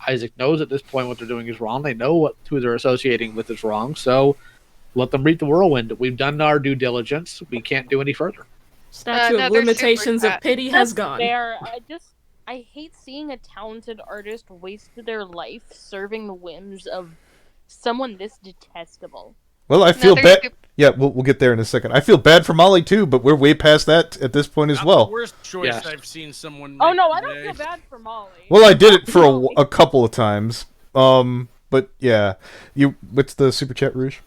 Isaac knows at this point what they're doing is wrong. They know who they're associating with is wrong. So let them reap the whirlwind. We've done our due diligence. We can't do any further. Statute of limitations of pity has gone. Fair. I hate seeing a talented artist waste their life serving the whims of someone this detestable. Well, I feel bad. Yeah, we'll get there in a second. I feel bad for Molly too, but we're way past that at this point as well. The worst choice I've seen someone make. Oh no, I don't feel bad for Molly. Well, I did it for a couple of times. But yeah, what's the super chat, Rouge?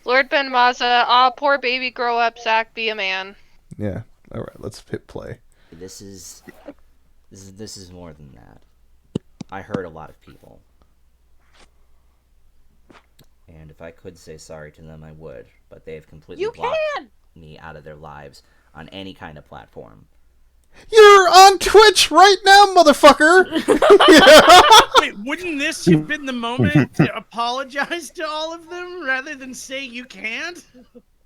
Lord Ben Maza, poor baby, grow up, Zach, be a man. Yeah. All right, let's hit play. This is more than that. I hurt a lot of people. And if I could say sorry to them, I would. But they have completely blocked me out of their lives on any kind of platform. You're on Twitch right now, motherfucker! Wait, wouldn't this have been the moment to apologize to all of them rather than say you can't?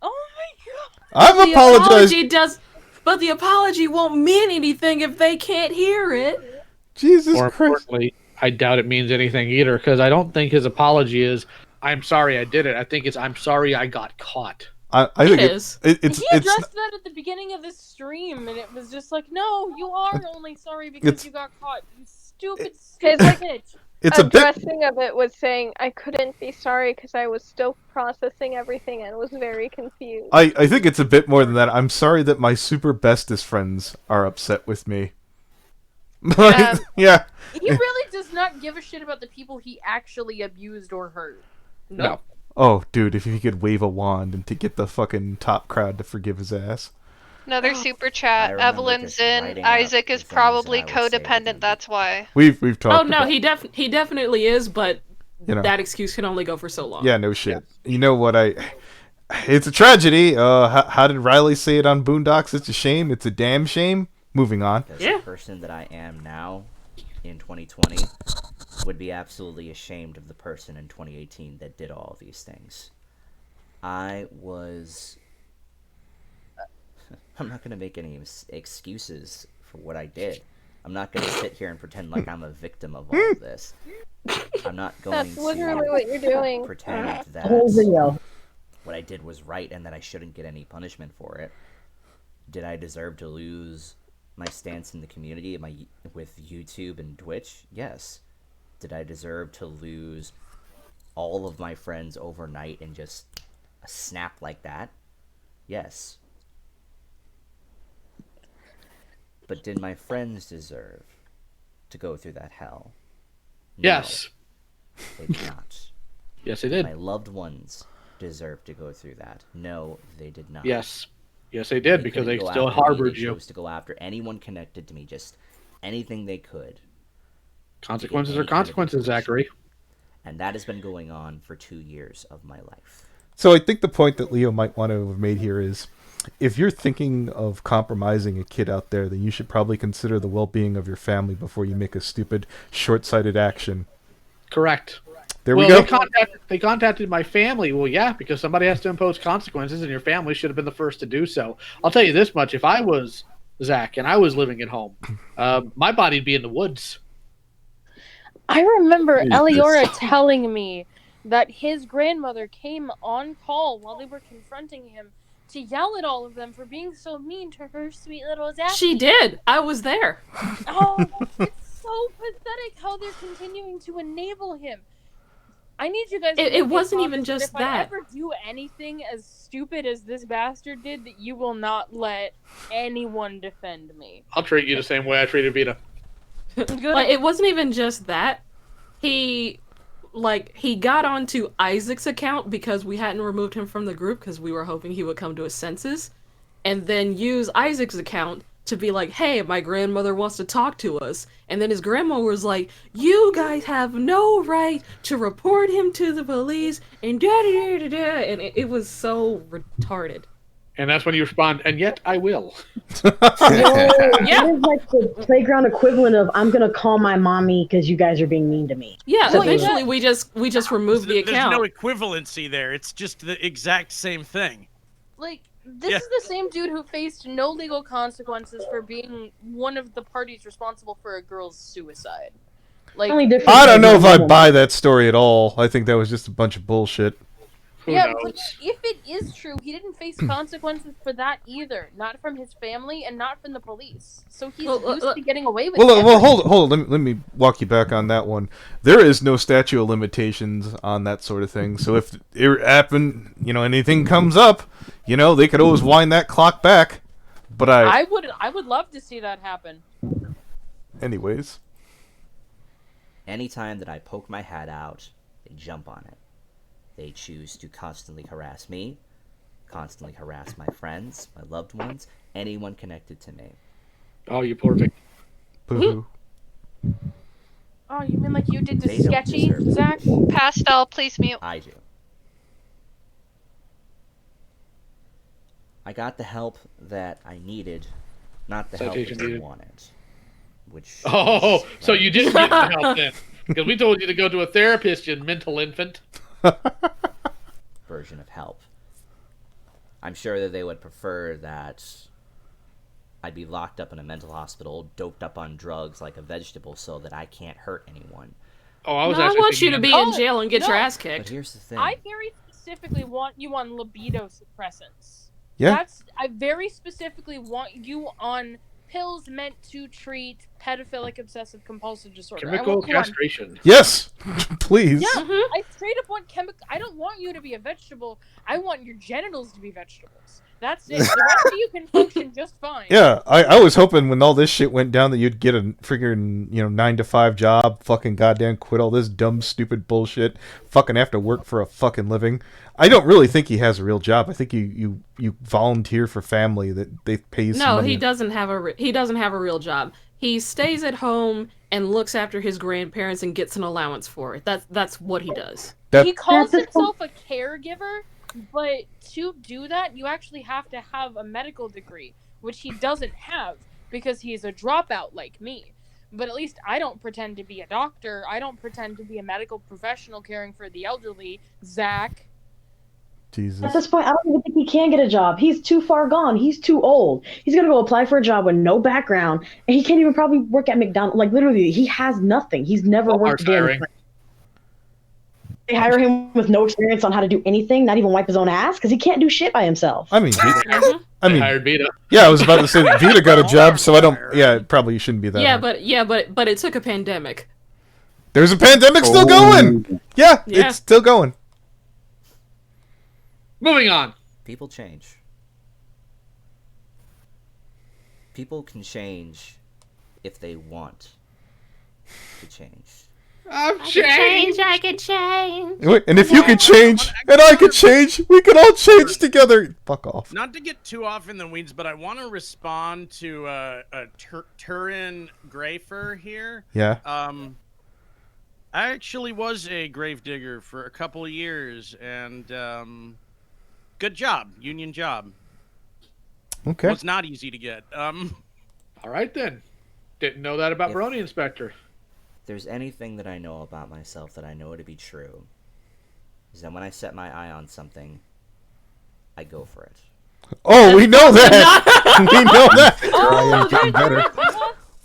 Oh my god! I've apologized. But the apology won't mean anything if they can't hear it. Jesus More Christ. importantly, I doubt it means anything either, because I don't think his apology is, I'm sorry I did it. I think it's, I'm sorry I got caught. I think he addressed that at the beginning of this stream, and it was just like, no, you are only sorry because you got caught, you stupid bitch. It's addressing of it was saying I couldn't be sorry because I was still processing everything and was very confused. I think it's a bit more than that. I'm sorry that my super bestest friends are upset with me. Yeah. He really does not give a shit about the people he actually abused or hurt. No. Oh, dude, if he could wave a wand and to get the fucking top crowd to forgive his ass. Another super chat. Evelyn's in. Isaac is probably codependent. That's why. We've talked. Oh no, about... he definitely is, but that excuse can only go for so long. Yeah, no shit. Yeah. You know what? It's a tragedy. How did Riley say it on Boondocks? It's a shame. It's a damn shame. Moving on. The person that I am now in 2020 would be absolutely ashamed of the person in 2018 that did all of these things. I'm not going to make any excuses for what I did. I'm not going to sit here and pretend like I'm a victim of all of this. I'm not going That's literally what you're doing. Pretend that what I did was right and that I shouldn't get any punishment for it. Did I deserve to lose my stance in the community with YouTube and Twitch? Yes. Did I deserve to lose all of my friends overnight in just a snap like that? Yes. But did my friends deserve to go through that hell? No, yes. They did not. Yes, they did. My loved ones deserved to go through that. No, they did not. Yes. Yes, they did, because they still harbored you. They chose to go after anyone connected to me, just anything they could. Consequences are consequences, Zachary. And that has been going on for 2 years of my life. So I think the point that Leo might want to have made here is, if you're thinking of compromising a kid out there, then you should probably consider the well-being of your family before you make a stupid, short-sighted action. Correct. There we go. They contacted my family. Well, yeah, because somebody has to impose consequences, and your family should have been the first to do so. I'll tell you this much. If I was Zach and I was living at home, my body'd be in the woods. I remember Eliora telling me that his grandmother came on call while they were confronting him to yell at all of them for being so mean to her sweet little Zach. She did. I was there. Oh, it's so pathetic how they're continuing to enable him. I need you guys to it wasn't even just if that. I ever do anything as stupid as this bastard did, that you will not let anyone defend me. I'll treat you the same way I treated Vita. Like, it wasn't even just that. He got onto Isaac's account because we hadn't removed him from the group because we were hoping he would come to his senses, and then use Isaac's account to be like, hey, my grandmother wants to talk to us. And then his grandma was like, you guys have no right to report him to the police, and da-da-da-da-da. And it was so retarded. And that's when you respond, and yet I will. Yeah. It is like the playground equivalent of I'm gonna call my mommy because you guys are being mean to me. Yeah, So eventually we just removed the account. There's no equivalency there. It's just the exact same thing. Like, this is the same dude who faced no legal consequences for being one of the parties responsible for a girl's suicide. Like, I don't know if I buy that story at all. I think that was just a bunch of bullshit. yeah, but if it is true, he didn't face consequences for that either. Not from his family and not from the police. So he's used to getting away with it. Well, hold on. Let me walk you back on that one. There is no statute of limitations on that sort of thing. So if it happened, anything comes up, they could always wind that clock back. But I would love to see that happen. Anyways. Anytime that I poke my hat out, they jump on it. They choose to constantly harass me, constantly harass my friends, my loved ones, anyone connected to me. Oh, you poor victim. Boo-hoo. Oh, you mean like you did the sketchy, Zach? Pastel, please mute. I do. I got the help that I needed, not the help that I wanted. Which so you didn't get the help then. Because we told you to go to a therapist, you mental infant. Version of help. I'm sure that they would prefer that I'd be locked up in a mental hospital, doped up on drugs like a vegetable so that I can't hurt anyone. Oh, I want you to be in jail and get your ass kicked. But here's the thing. I very specifically want you on libido suppressants. Yeah. I very specifically want you on pills meant to treat pedophilic obsessive compulsive disorder. Chemical castration. Yes, please. Yeah, I straight up want chemical. I don't want you to be a vegetable. I want your genitals to be vegetables. That's it. The rest of you can function just fine. Yeah, I was hoping when all this shit went down that you'd get a freaking 9-to-5 job, fucking goddamn quit all this dumb stupid bullshit, fucking have to work for a fucking living. I don't really think he has a real job. I think you volunteer for family that they pay some money. He doesn't have a real job. He stays at home and looks after his grandparents and gets an allowance for it. That's what he does. He calls himself a caregiver, but to do that, you actually have to have a medical degree, which he doesn't have because he's a dropout like me. But at least I don't pretend to be a doctor. I don't pretend to be a medical professional caring for the elderly. Zach. Jesus. At this point, I don't even think he can get a job. He's too far gone. He's too old. He's going to go apply for a job with no background, and he can't even probably work at McDonald's. Like, literally, he has nothing. He's never worked there. They hire him with no experience on how to do anything, not even wipe his own ass, because he can't do shit by himself. I mean, hired Vita. Yeah, I was about to say that Vita got a job, so I don't. Yeah, it probably shouldn't be that. But it took a pandemic. There's a pandemic still going. Yeah, it's still going. Moving on. People change. People can change if they want to change. I've changed. I can change. And if you could change, and I could change, we could all change together. Fuck off. Not to get too off in the weeds, but I want to respond to Turin Grayfer here. Yeah. I actually was a gravedigger for a couple of years, and good job, union job. Okay. Well, it's not easy to get. All right then. Didn't know that about Brony Inspector. If there's anything that I know about myself that I know to be true, is that when I set my eye on something, I go for it. Oh, we know that. We know that. I am getting better.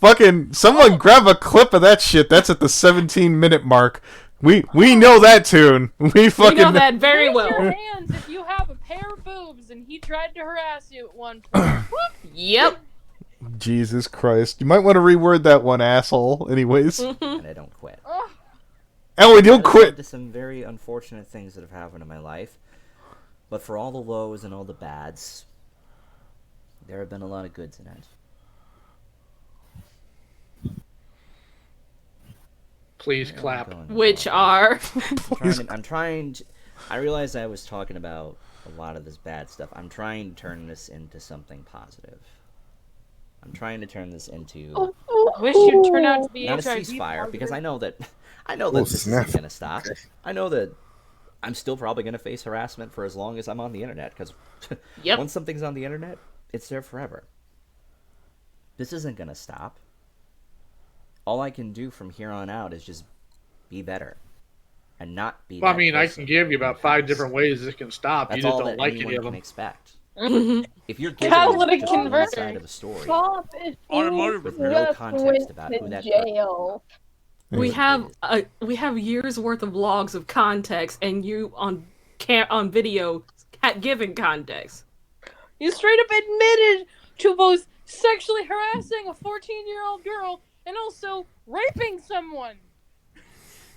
Fucking someone grab a clip of that shit. That's at the 17-minute mark. We know that tune. We know that very well. Raise your hands if you have a pair of boobs and he tried to harass you at one point. Yep. Jesus Christ. You might want to reword that one, asshole. Anyways. And I don't quit. Ellie, don't quit. There's some very unfortunate things that have happened in my life. But for all the lows and all the bads, there have been a lot of goods in it. Please clap. Which are? I'm trying to, I realized I was talking about a lot of this bad stuff. I'm trying to turn this into something positive. I'm trying to turn this into Wish you'd turn out to be not a HIV ceasefire because I know that Oh, this snap. isn't gonna stop. I know that I'm still probably gonna face harassment for as long as I'm on the internet because Yep. once something's on the internet, it's there forever. This isn't gonna stop. All I can do from here on out is just be better and not be. Well, I that mean, I person can give you in the about 5 past. different ways this can stop. That's You just all don't that like anyone any of can them. expect. Mhm. If you're given Catalytic just one converter. side of a story, Stop if Automotive you with no just context went about to who that jail. We have years worth of logs of context, and you on video giving context. You straight up admitted to both sexually harassing a 14-year-old girl and also raping someone.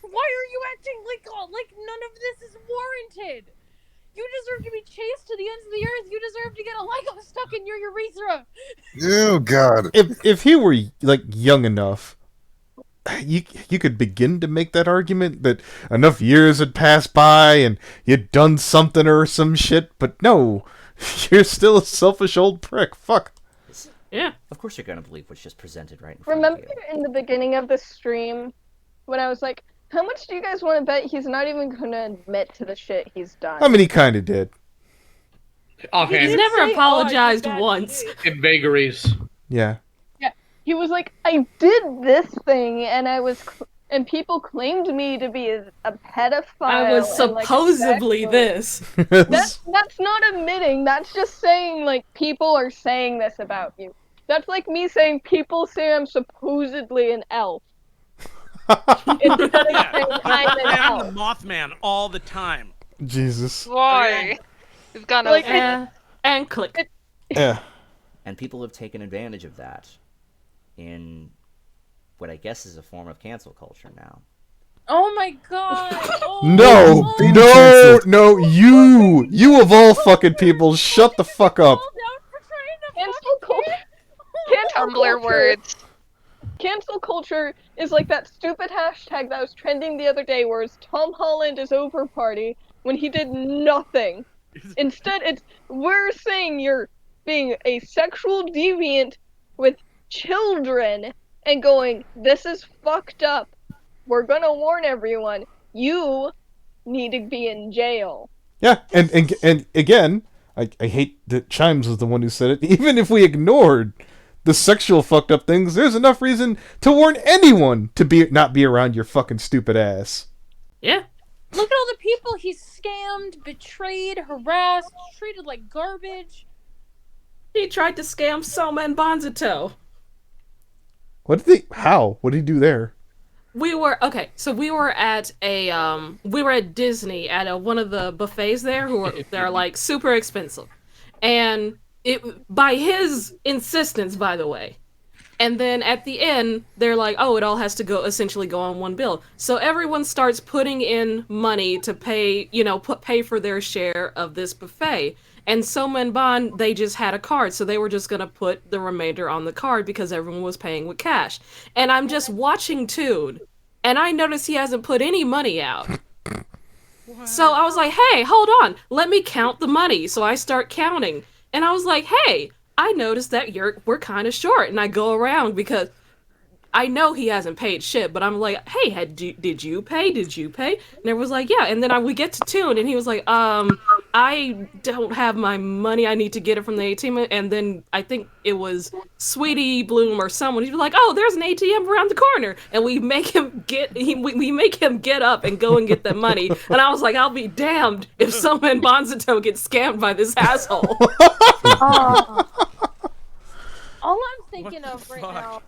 Why are you acting like none of this is warranted? You deserve to be chased to the ends of the earth. You deserve to get a Lego stuck in your urethra. Oh God. If he were like young enough, you could begin to make that argument that enough years had passed by and you'd done something or some shit, but no, you're still a selfish old prick. Fuck. Yeah. of course you're gonna believe what's just presented right in front Remember of you. in the beginning of the stream when I was like, how much do you guys want to bet he's not even gonna admit to the shit he's done? I mean, he kind of did. Offhand, He's did never say, "Oh, I did apologized bad once. shit." in vagaries. Yeah. He was like, I did this thing, and and people claimed me to be a pedophile. I was and, like, a supposedly sexual- this. That's not admitting. That's just saying like people are saying this about you. That's like me saying people say I'm supposedly an elf. Instead of Yeah. saying I'm an I'm the elf. Mothman all the time. Jesus. Why? We've gone Like, over that. And click. Yeah. And people have taken advantage of that in what I guess is a form of cancel culture now. Oh my god. Oh, No, Being no, canceled. no, you of all fucking people, shut the fuck up. called out for trying to Cancel culture. Tumblr words. Cancel culture is like that stupid hashtag that was trending the other day where it's Tom Holland is over party when he did nothing. Instead, we're saying you're being a sexual deviant with children and going, this is fucked up. We're gonna warn everyone. You need to be in jail. Yeah, and again, I hate that Chimes was the one who said it. Even if we ignored the sexual fucked up things, there's enough reason to warn anyone to not be around your fucking stupid ass. Yeah. Look at all the people he scammed, betrayed, harassed, treated like garbage. He tried to scam Soma and Bonzito. What did how? What did he do there? We were at Disney at one of the buffets there they're like super expensive. And by his insistence, by the way. And then at the end, they're like, oh, it all has to essentially go on one bill. So everyone starts putting in money to pay, pay for their share of this buffet. And Soma and Bon, they just had a card, so they were just gonna put the remainder on the card because everyone was paying with cash. And I'm just watching Toon, and I notice he hasn't put any money out. So I was like, hey, hold on, let me count the money. So I start counting, and I was like, hey, I noticed that we're kind of short. And I go around because I know he hasn't paid shit, but I'm like, hey, did you pay? Did you pay? And everyone's like, yeah. And then we get to Toon, and he was like, I don't have my money. I need to get it from the ATM. And then I think it was Sweetie Bloom or someone. He'd be like, oh, there's an ATM around the corner. And we make him we make him get up and go and get the money. And I was like, I'll be damned if someone in Bonzito gets scammed by this asshole. All I'm thinking What the of right fuck? now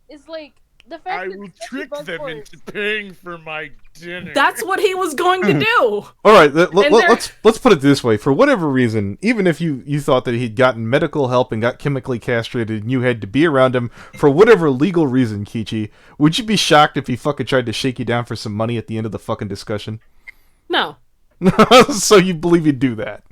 is like the fact I that will Jesse trick them Buzzword- into paying for my dinner. That's what he was going to do. All right, they're- let's put it this way. For whatever reason, even if you thought that he'd gotten medical help and got chemically castrated and you had to be around him for whatever legal reason, Kichi, would you be shocked if he fucking tried to shake you down for some money at the end of the fucking discussion? No, So you believe he'd do that?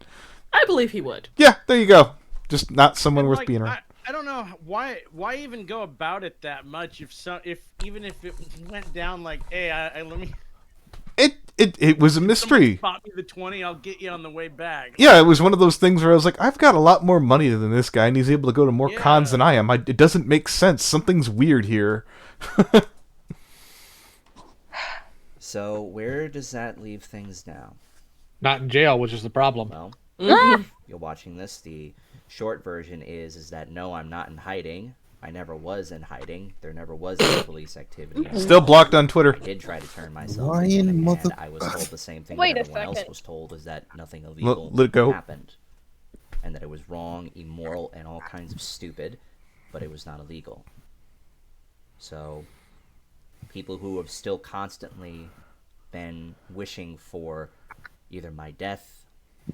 I believe he would. Yeah, there you go. Just not someone And, worth like, being around. I don't know why even go about it that much if even if it went down like, hey, let me. It was a mystery. Pop me the 20, I'll get you on the way back. Yeah, it was one of those things where I was like, I've got a lot more money than this guy, and he's able to go to more cons than I am. It doesn't make sense. Something's weird here. So where does that leave things now? Not in jail, which is the problem. Well, you're watching this. The short version is that no, I'm not in hiding. I never was in hiding. There never was any police activity. Still blocked on Twitter. I did try to turn myself in, and I was told the same thing that everyone else was told, is that nothing illegal let it go. happened. And that it was wrong, immoral, and all kinds of stupid, but it was not illegal. So, people who have still constantly been wishing for either my death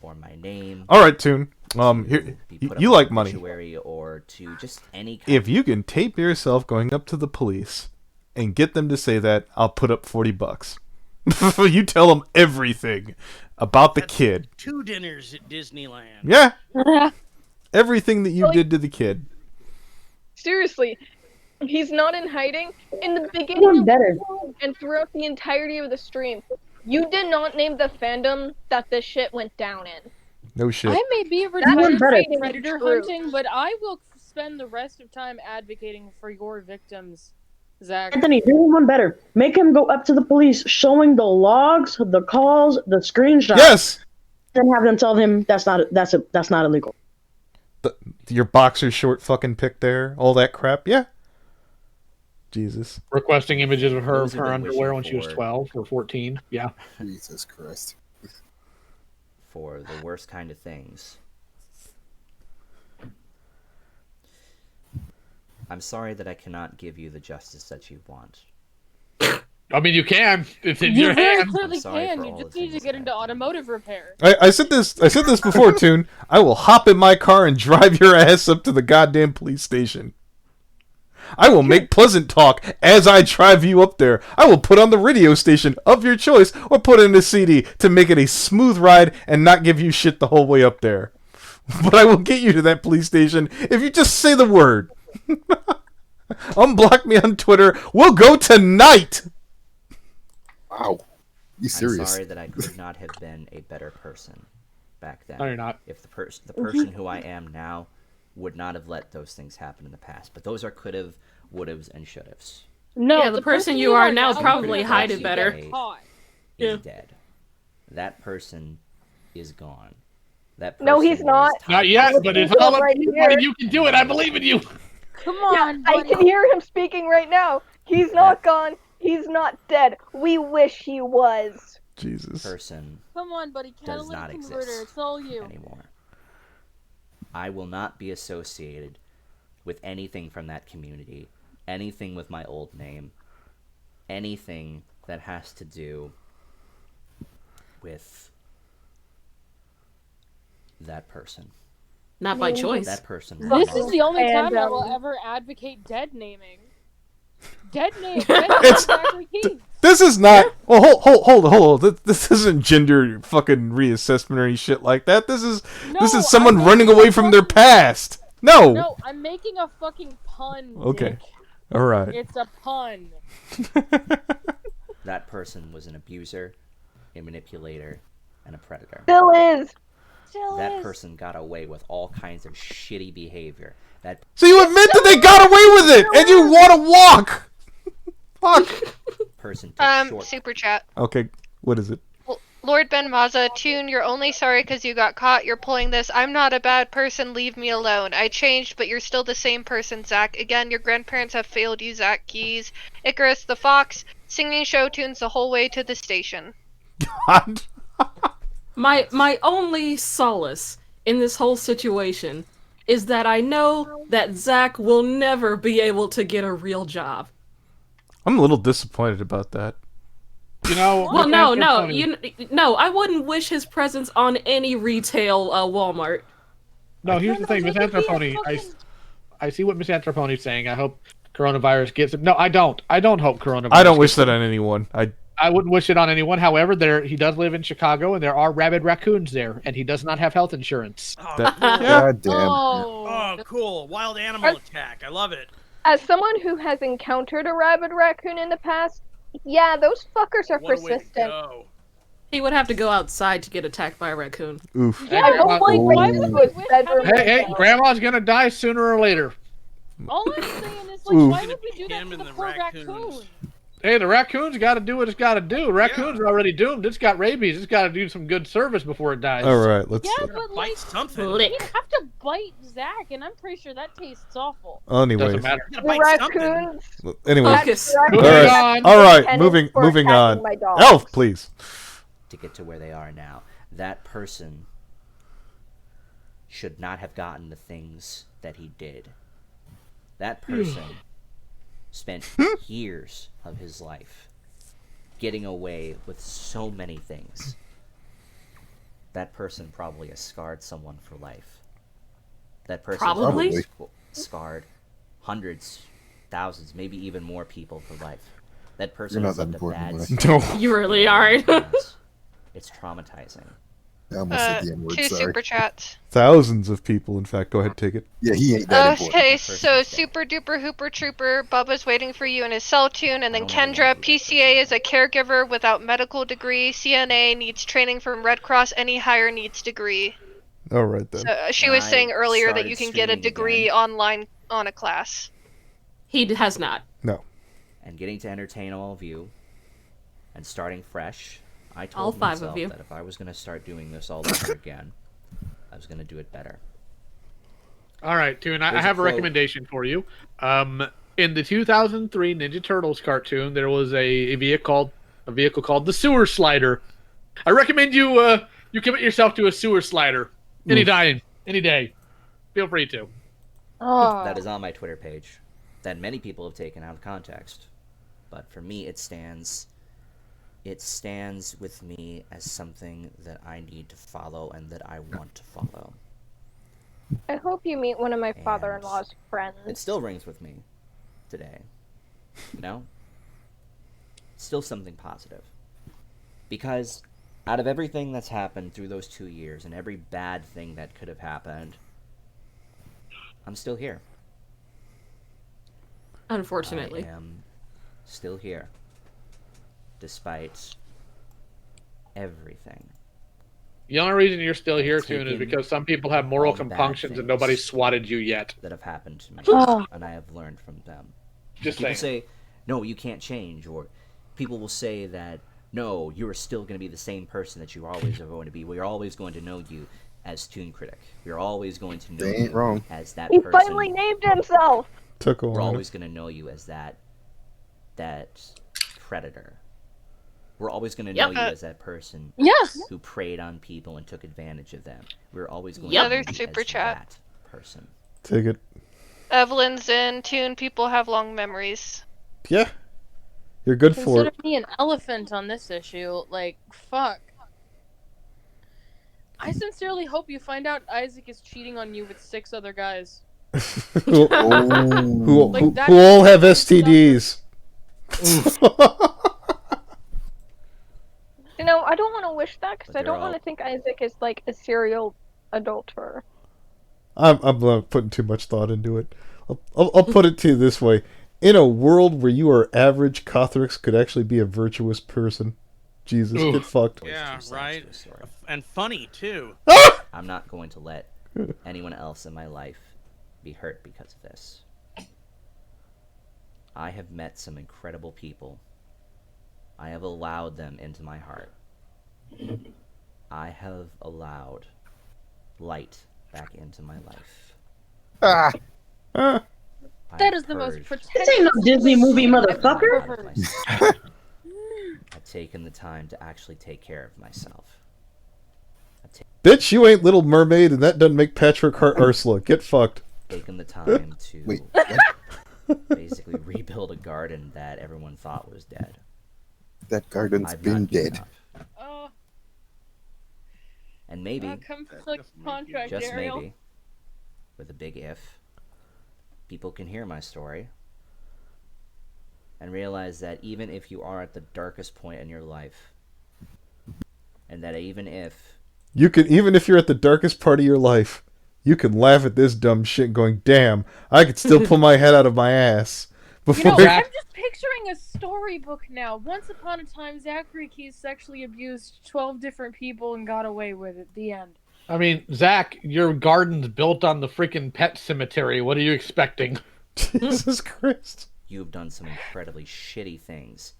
or my name. All right, Toon. Here, you like money. Or to just any kind if you can tape yourself going up to the police and get them to say that, I'll put up $40. You tell them everything about the kid. 2 dinners at Disneyland. Yeah. Everything that you did to the kid. Seriously, he's not in hiding. In the beginning and throughout the entirety of the stream, you did not name the fandom that this shit went down in. No shit. I may be a retired predator hunting, but I will spend the rest of time advocating for your victims, Zach. Anthony, do one better. Make him go up to the police, showing the logs, the calls, the screenshots. Yes. Then have them tell him that's not illegal. Your boxer short fucking pic there, all that crap. Yeah. Jesus. Requesting images of her underwear when she was 12 or 14. Yeah. Jesus Christ. For the worst kind of things. I'm sorry that I cannot give you the justice that you want. I mean, you can. It's in You your very hand. clearly can. You just need to get into automotive repair. I said this before, Toon. I will hop in my car and drive your ass up to the goddamn police station. I will make pleasant talk as I drive you up there. I will put on the radio station of your choice or put in a CD to make it a smooth ride and not give you shit the whole way up there. But I will get you to that police station if you just say the word. Unblock me on Twitter. We'll go tonight. Wow. You serious? I'm sorry that I could not have been a better person back then. No, you're not. If the person who I am now would not have let those things happen in the past. But those are could've, would'ves, and should'ves. No, the person you are now probably hide it better. Is dead. That person is gone. That person No, he's not. Not yet, but it's all up to you, buddy. You can do it. I believe in you. Come on, I can hear him speaking right now. He's not gone. He's not dead. We wish he was. Jesus. Person. Come on, buddy. Does not Catalytic converter. exist It's all you. anymore. I will not be associated with anything from that community, anything with my old name, anything that has to do with that person. Not by choice. That person. This is the only time I will ever advocate dead naming. Dead name. Zachary Keith. This is not. Well, hold. This isn't gender fucking reassessment or any shit like that. This is someone running away from their past. No. No, I'm making a fucking pun. Okay. Dick. All right. It's a pun. That person was an abuser, a manipulator, and a predator. Still is. That person got away with all kinds of shitty behavior. So you admit that they got away with it, and you want to walk. Fuck. Person. Super chat. Okay, what is it? Lord Ben Maza, Toon, you're only sorry because you got caught. You're pulling this. I'm not a bad person. Leave me alone. I changed, but you're still the same person, Zach. Again, your grandparents have failed you, Zach Keys. Icarus the Fox, singing show tunes the whole way to the station. God. My only solace in this whole situation is that I know that Zach will never be able to get a real job. I'm a little disappointed about that. You know. Well, no, I wouldn't wish his presence on any retail Walmart. No, here's the thing, Miss Anthropony. I see what Miss Anthropony's saying. I hope coronavirus gets it. No, I don't. I don't hope coronavirus. I don't wish that on anyone. I wouldn't wish it on anyone. However, he does live in Chicago, and there are rabid raccoons there, and he does not have health insurance. Oh, God damn. Oh, cool. Wild animal attack. I love it. As someone who has encountered a rabid raccoon in the past, yeah, those fuckers are persistent. He would have to go outside to get attacked by a raccoon. Oof. Yeah, Oh but like, why would we wish having Hey, Grandma's gonna die sooner or later. All I'm saying is, like, Oof. why would we do that Him to and the the poor raccoons. raccoon? Hey, the raccoon's got to do what it's got to do. Raccoon's already doomed. It's got rabies. It's got to do some good service before it dies. All right, let's. Yeah, but like, Bite something. you Lick. have to bite Zach, and I'm pretty sure that tastes awful. Anyways, Doesn't matter. You gotta The bite something. raccoons. anyways. Focus. All Moving right, on. all right. Tenants Moving for on. attacking my dogs. Elf, please. To get to where they are now, that person should not have gotten the things that he did. That person spent years of his life getting away with so many things. That person probably has scarred someone for life. That person Probably. has scarred hundreds, thousands, maybe even more people for life. That person You're not has that lived a important, bad Willie. No. You really are. It's traumatizing. I almost said the N-word, 2 sorry. super chats. Thousands of people, in fact. Go ahead, take it. Yeah, he ain't that important. Okay, That so person's dead. Super Duper Hooper Trooper, Bubba's waiting for you in his cell tune, and then I don't wanna Kendra, know. PCA is a caregiver without medical degree, CNA needs training from Red Cross, any higher needs degree. All right then. So she When was I saying earlier that started you can get a streaming degree again- online on a class. He has not. No. and getting to entertain all of you and starting fresh, I told All five of myself you. that if I was going to start doing this all over again, I was going to do it better. All right, Toon, I There's a have a quote. recommendation for you. In the 2003 Ninja Turtles cartoon, there was a vehicle called the Sewer Slider. I recommend you you commit yourself to a sewer slider any day. Feel free to. Oh, That is on my Twitter page that many people have taken out of context. But for me, it stands with me as something that I need to follow and that I want to follow. I hope you meet one of my And father-in-law's It friends. still rings with me today. You know? Still something positive. Because out of everything that's happened through those 2 years and every bad thing that could have happened, I'm still here. Unfortunately. I am still here. Despite everything. The only reason you're still here, Toon, is Taken because some people have moral all the bad compunctions and things. nobody swatted you yet. That have happened to me, Oh. and I have learned from them. Just People saying. say, no, you can't change, or people will say that, no, you are still going to be the same person that you always are going to be. We're always going to know you as Toon Critic. We're always going to know They ain't you wrong. as that He person. finally named himself! Took a We're while. always going to know you as that predator. We're always going to know Yep. you as that person yes. who preyed on people and took advantage of them. We're always going Yep. to know Another you super as chat. that person. Take it. Evelyn's in Tune, people have long memories. Yeah. You're good for Consider it. me an elephant on this issue. Like, fuck. I sincerely hope you find out Isaac is cheating on you with 6 other guys. who, Oh. Like, that- who all have STDs. You know, I don't want to wish that because But I don't they're want all- to think Isaac is like a serial adulterer. I'm not putting too much thought into it. I'll put it to you this way. In a world where you are average, Cothrix could actually be a virtuous person. Jesus, Oof. get fucked. Always Yeah, two sides to right. a story. And funny too. I'm not going to let anyone else in my life be hurt because of this. I have met some incredible people. I have allowed them into my heart. I have allowed light back into my life. Ah, Ah, I That have is the most purged protective. This ain't no Disney movie, I've motherfucker. ever out of heard. myself. I've taken the time to actually take care of myself. bitch, you ain't Little Mermaid, and that doesn't make Patrick Hart Ursula. Get fucked. Taken the time to wait. What? basically rebuild a garden that everyone thought was dead. That garden's I've been not given dead. up. Oh, And maybe, conflict contract, just Ariel. maybe, with a big if, people can hear my story and realize that even if you are at the darkest point in your life, and that even if You can, even if you're at the darkest part of your life, you can laugh at this dumb shit going, damn, I could still pull my head out of my ass. You know, Before I'm just picturing a storybook now. Once upon a time, Zachary Keys sexually abused 12 different people and got away with it. The end. I mean, Zach, your garden's built on the freaking pet cemetery. What are you expecting? Jesus Christ. You have done some incredibly shitty things.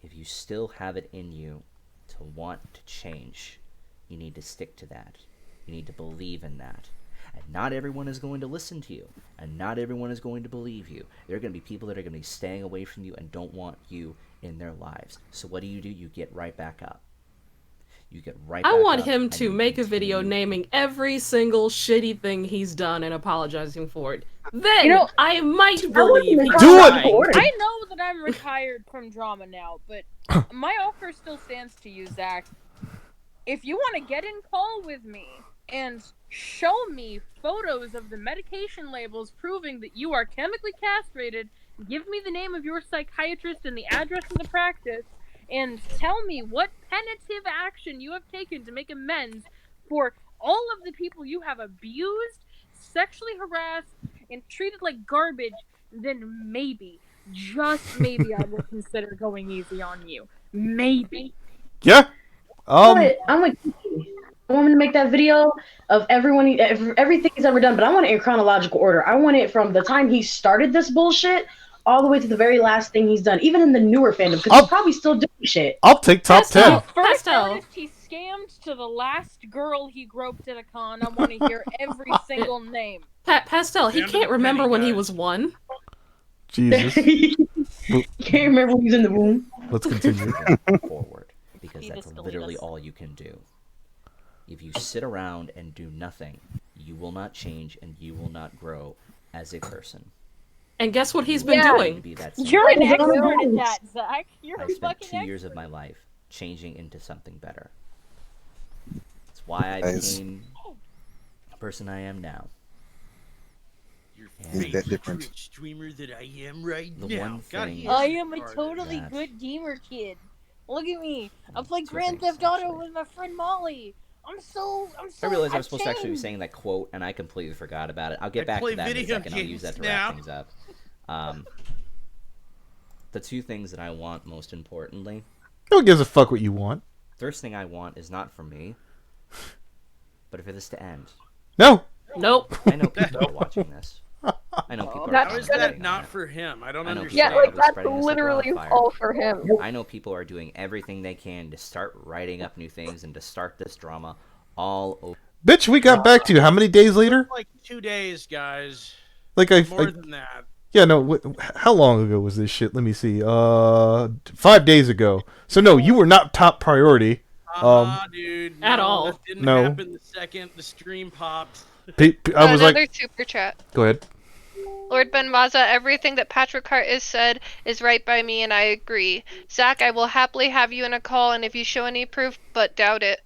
If you still have it in you to want to change, you need to stick to that. You need to believe in that. And not everyone is going to listen to you. And not everyone is going to believe you. There are going to be people that are going to be staying away from you and don't want you in their lives. So what do? You get right back up. You get right back I want up him and to you make a video continue. naming every single shitty thing he's done and apologizing for it. Then You know, I might I want believe him he's to Do it! trying. order. I know that I'm retired from drama now, but my offer still stands to you, Zach. If you want to get in call with me and show me photos of the medication labels proving that you are chemically castrated, give me the name of your psychiatrist and the address of the practice, and tell me what punitive action you have taken to make amends for all of the people you have abused, sexually harassed, and treated like garbage, then maybe, just maybe, I will consider going easy on you. Maybe. Yeah. I'm like, I want him to make that video of everything he's ever done, but I want it in chronological order. I want it from the time he started this bullshit all the way to the very last thing he's done, even in the newer fandom, because he's probably still doing shit. I'll take top 10. First artist he scammed to the last girl he groped at a con. I want to hear every single name. Pastel, he can't remember when he was 1. Jesus. You can't remember when he was in the womb. Let's continue. Forward, because that's literally all you can do. If you sit around and do nothing, you will not change and you will not grow as a person. And guess what he's been Yeah. doing? You're an expert at that, Zach. You're I a spent fucking 2 expert. years of my life changing into something better. That's why I Nice. became the person I am now. He's that different. Streamer that I am right The now. one thing I am a part of totally that- good gamer kid. Look at me. I play Two Grand things, Theft Auto actually. with my friend Molly. I'm so. I realized I was supposed to actually be changed. saying that quote, and I completely forgot about it. I'll get I back play to that in a video second. I'll use that to games wrap now. things up. The 2 things that I want most importantly, Who gives a fuck what you want? first thing I want is not for me, but for this to end. No. Nope. I know people are watching this. I know people are That's How is commenting that on not it. for him? I don't I know understand. Yeah, like People are that's spreading this like literally wildfire. all for him. I know people are doing everything they can to start writing up new things and to start this drama all over. Bitch, we got back to you. How many days later? Like 2 days, guys. Like More than that. Yeah, no. How long ago was this shit? Let me see. 5 days ago. So no, you were not top priority. Dude. At no, all. That didn't No. happen the second the stream popped. I was Another like, super chat. go ahead. Lord Ben Maza, everything that Patrick Hart has said is right by me, and I agree. Zach, I will happily have you in a call, and if you show any proof, but doubt it.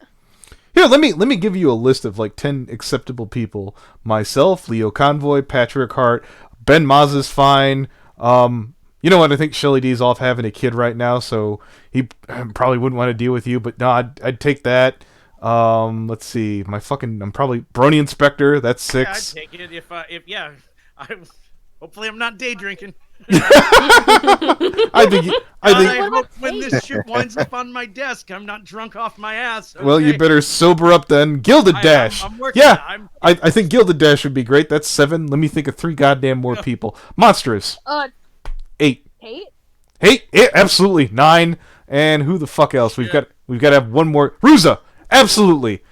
Here, let me give you a list of like 10 acceptable people. Myself, Leo Convoy, Patrick Hart, Ben Maza's fine. You know what? I think Shelly D's off having a kid right now, so he probably wouldn't want to deal with you. But no, I'd take that. Let's see. I'm probably Brony Inspector. That's 6. Yeah, I'd take it if hopefully I'm not day drinking. I think. I hope when this shit winds up on my desk, I'm not drunk off my ass. Okay? Well, you better sober up then. Gilded Dash. I'm working Yeah, on it. I think Gilded Dash would be great. That's 7. Let me think of 3 goddamn more people. Monstrous. 8. Kate? Hey, yeah, absolutely 9. And who the fuck else? We've got to have one more. Ruza, absolutely.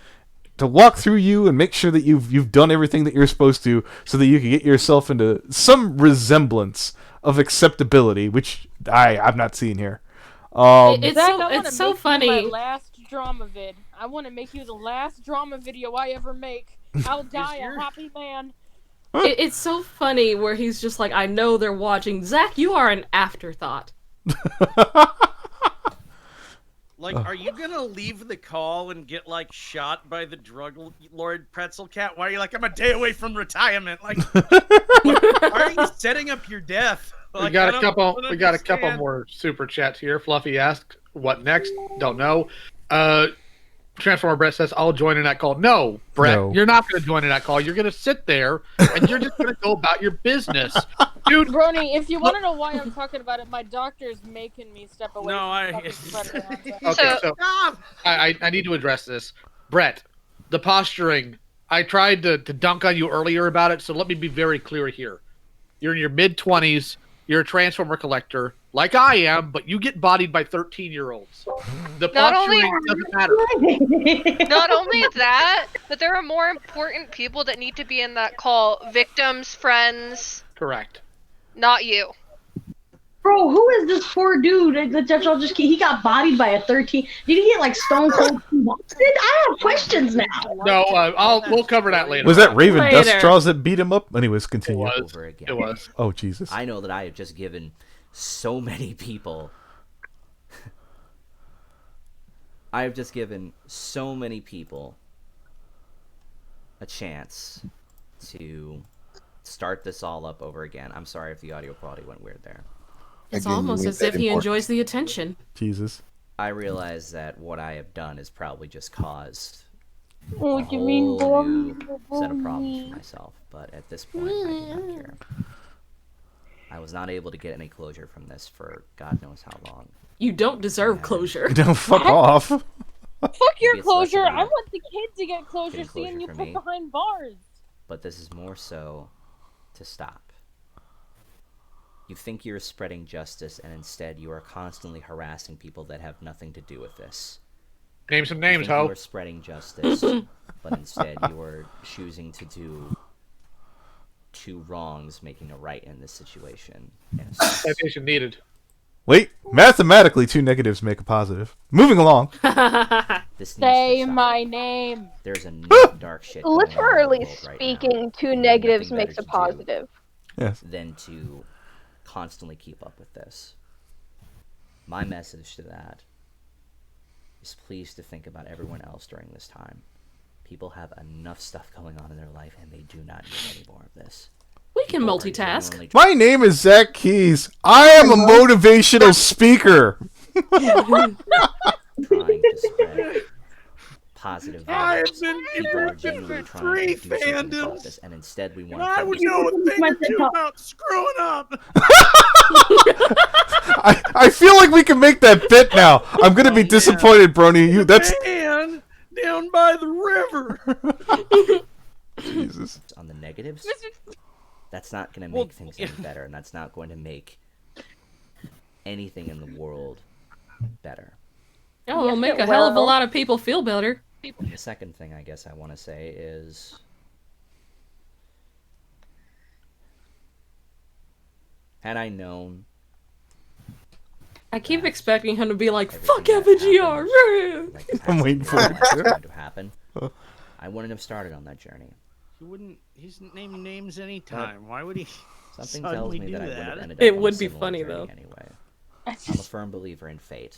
To walk through you and make sure that you've done everything that you're supposed to, so that you can get yourself into some resemblance of acceptability, which I'm not seeing here. It's so My funny. last drama vid. I want to make you the last drama video I ever make. I'll die a happy man. It's so funny where he's just like, I know they're watching. Zach, you are an afterthought. Like, are you gonna leave the call and get like shot by the drug lord Pretzel Cat? Why are you like, I'm a day away from retirement? Like, are you setting up your death? Like, We got I a don't couple understand. more super chats here. Fluffy asked, "What next?" Don't know. Transformer Brett says, I'll join in that call. No, Brett, No. you're not going to join in that call. You're going to sit there and you're just going to go about your business. Dude, Brony, if you want to know why I'm talking about it, my doctor is making me step away. No, from I. fucking predator. okay, so Stop! I need to address this. Brett, the posturing, I tried to dunk on you earlier about it, so let me be very clear here. You're in your mid-20s. You're a Transformer collector, like I am, but you get bodied by 13-year-olds. The Not only- posturing doesn't matter. Not only that, but there are more important people that need to be in that call. Victims, friends, Correct. not you. Bro, who is this poor dude that y'all just he got bodied by a 13? Did he get like stone cold busted? I have questions now. No, we'll cover that later. Was that Raven Later. Duststraws that beat him up? Anyways, It continue. was. Over again. It was. Oh, Jesus. I know that I have just given so many people. I have just given so many people a chance to start this all up over again. I'm sorry if the audio quality went weird there. It's Again, you almost made as that if he important. enjoys the attention. Jesus. I realize that what I have done has probably just caused Oh, a you mean whole boy? new set of problems for myself. But at this point, I do not care. I was not able to get any closure from this for God knows how long. You don't deserve closure. Don't fuck off. Fuck your Maybe it's less closure. about I want the kid to get closure, getting seeing closure you for put me. behind bars. But this is more so to stop. You think you're spreading justice, and instead you are constantly harassing people that have nothing to do with this. Name some You names, think you ho. are spreading justice, but instead you are choosing to do two wrongs, making a right in this situation. Yes. Citation needed. Wait, mathematically, 2 negatives make a positive. Moving along. This needs Say to stop. my name. There's enough dark shit going on in the Literally world right now. speaking, two There's negatives nothing makes better a to do positive. Yes. than to constantly keep up with this. My message to that is please to think about everyone else during this time. People have enough stuff going on in their life and they do not need any more of this. We can People are multitask. genuinely My name is Zach Keys. I am a motivational speaker. trying to spread positive I vibes. have been People are converted genuinely for trying to 3 do something about fandoms. this, and instead we And want I to would focus know a thing My or two TikTok. about screwing up. I feel like we can make that bit now. I'm gonna be disappointed, Brony. You that's Man down by the river. Jesus. on the negatives. That's not going to make things any better, and that's not going to make anything in the world better. Oh, it'll Yes, make it a hell of a will. lot of people feel better. And the second thing I guess I want to say is had I known I keep expecting him to be like, everything fuck that FNGR. like the I'm past waiting few for it years was to. going to happen, I wouldn't have started on that journey. He wouldn't. He's naming names anytime. Why would he? Something tells suddenly me do that I would have that? ended up It on a would be similar funny, journey though. Anyway, I'm a firm believer in fate.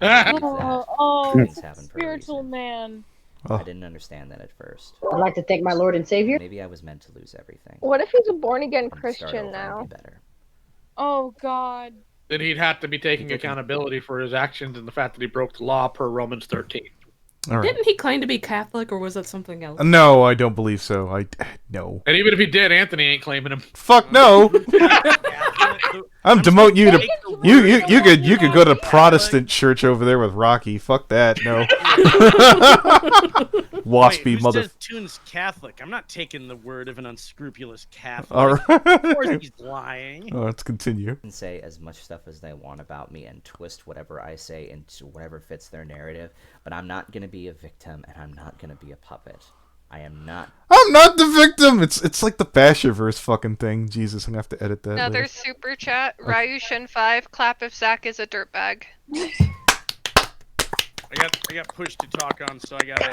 Ah, I believe that Oh, things happen for a spiritual reason. man. I didn't understand that at first. I'd like to thank my Lord and Savior. Maybe I was meant to lose everything. What if he's a born again and start Christian over and now? be better. Oh God. then he'd have to be taking accountability for his actions and the fact that he broke the law per Romans 13. All right. Didn't he claim to be Catholic, or was that something else? No, I don't believe so. No. And even if he did, Anthony ain't claiming him. Fuck no. I'm demoting you to Take you could go to Protestant church over there with Rocky. Fuck that. No. Waspy Wait, who mother. says Toon's Catholic? I'm not taking the word of an unscrupulous Catholic. All Of course right. he's lying. Oh, let's continue. Can say as much stuff as they want about me and twist whatever I say into whatever fits their narrative, but I'm not going to be a victim and I'm not going to be a puppet. I am not. I'm not the victim. It's like the Basherverse fucking thing. Jesus, I'm gonna have to edit that. later. Another super chat. Ryushin 5. Clap if Zach is a dirtbag. I got pushed to talk on, so I gotta.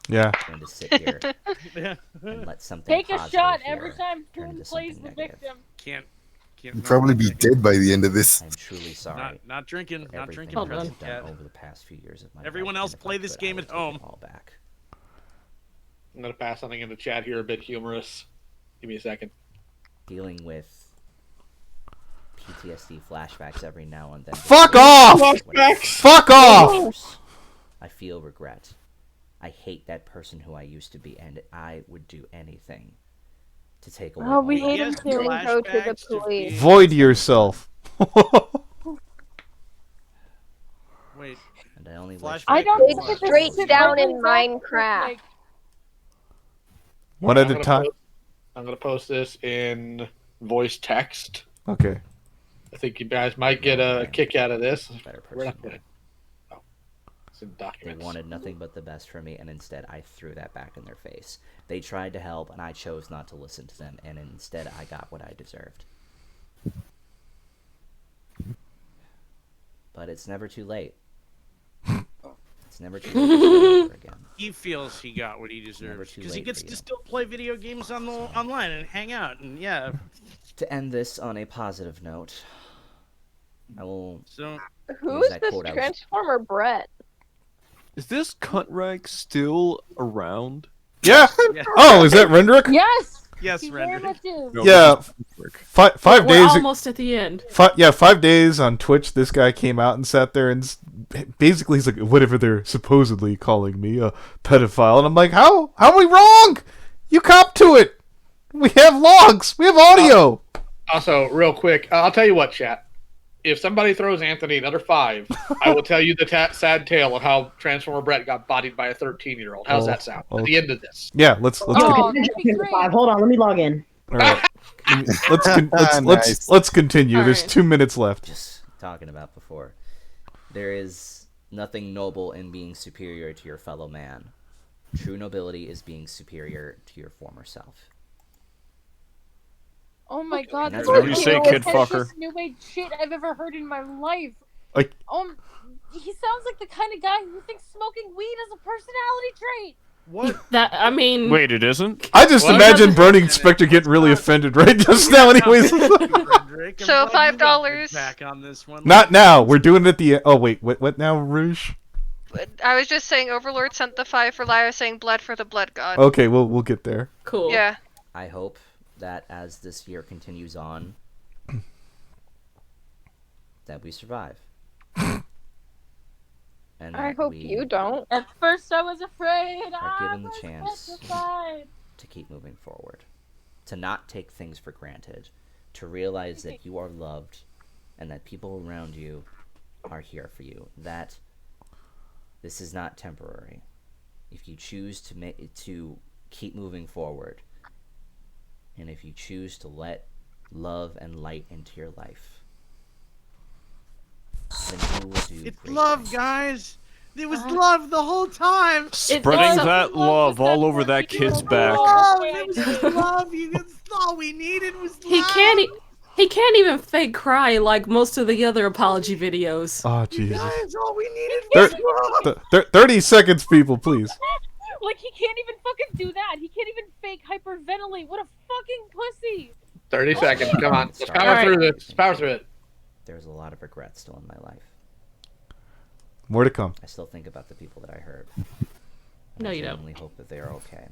Yeah. Going to sit here Yeah. and let something Take a positive shot here every time turn Toon into plays something the negative. victim. Can't. You'll probably be dead by the end of this. I'm truly sorry. Not drinking. for Not everything drinking. Hold that I've Present on. done Cat. over the past few years of my Everyone life, else and if play I this could, game I would at take home. it all back. I'm going to pass something in the chat here a bit humorous. Give me a second. Dealing with PTSD flashbacks every now and then. Fuck off! Flashbacks. Fuck off! I feel feel regret. I hate that person who I used to be, and I would do anything to take away. Oh, we all hate that. him Then too. go to the Flashbacks to police. being- Void yourself. Wait, And I only Flashback wish I to don't It's think that this straight shit down really in does Minecraft. like- One at I'm a gonna time. I'm gonna post this in voice text. Okay. I think you guys might get a kick out of this. Better We're not person. gonna. Oh, it's in They documents. wanted nothing but the best for me, and instead I threw that back in their face. They tried to help, and I chose not to listen to them, and instead I got what I deserved. But it's never too late. It's never too late to start over again. he feels he got what he deserves too because he late gets for to you. still play video games online and hang out, and yeah. To end this on a positive note, I will. So Who Use is that this quote I was- Transformer Brett? Is this Cuntreich still around? Yeah. yeah. Oh, is that Rendrick? Yes! Yes, He very Rendrick. much is. No, Yeah. this is Cuntreich. Five We're days. almost at the end. 5 days on Twitch. This guy came out and sat there and basically he's like, whatever they're supposedly calling me, a pedophile, and I'm like, how are we wrong? You cop to it. We have logs. We have audio. Also, real quick, I'll tell you what, chat. If somebody throws Anthony another 5, I will tell you the sad tale of how Transformer Brett got bodied by a 13-year-old. How's that sound? At the end of this. Yeah, let's Oh, that'd be great. Hold on, let me log in. all right. let's Nice. let's continue. All There's right. 2 minutes left. Just talking about before. There is nothing noble in being superior to your fellow man. True nobility is being superior to your former self. Oh my god, That's that's what you the say, most kid fucker. pretentious new age shit I've ever heard in my life. Like, He sounds like the kind of guy who thinks smoking weed is a personality trait. What? That I mean, Wait, it isn't? I just What? imagine Burning Spectre getting really offended right just now. Anyways, Rendrick, I'm So, glad you got my $5. back on this one. not now. We're doing it at the. Oh wait, what now, Rouge? I was just saying Overlord sent the 5 for Lyra saying blood for the blood god. Okay, we'll get there. cool. Yeah. I hope that as this year continues on, that we survive. And I that hope we you don't. At first I was afraid. Are I given the was chance. petrified. to keep moving forward, to not take things for granted, to realize that you are loved and that people around you are here for you, that this is not temporary. If you choose to keep moving forward, and if you choose to let love and light into your life, then you will do It's great love, things. guys. It was love the whole time. Spreading was. that love all over that kid's back. Love. It was just love. That's all we needed was love. He can't even fake cry like most of the other apology videos. Oh Jesus. Guys, all we needed Thir- was love. 30 seconds, people, please. Like, he can't even fucking do that. He can't even fake hyperventilate. What a fucking pussy. 30 seconds. Come on. Let's Sorry. power Alright. through this. Let's power through it. There's a lot of regret still in my life. More to come. I still think about the people that I hurt. No, I you don't. genuinely hope that they are okay,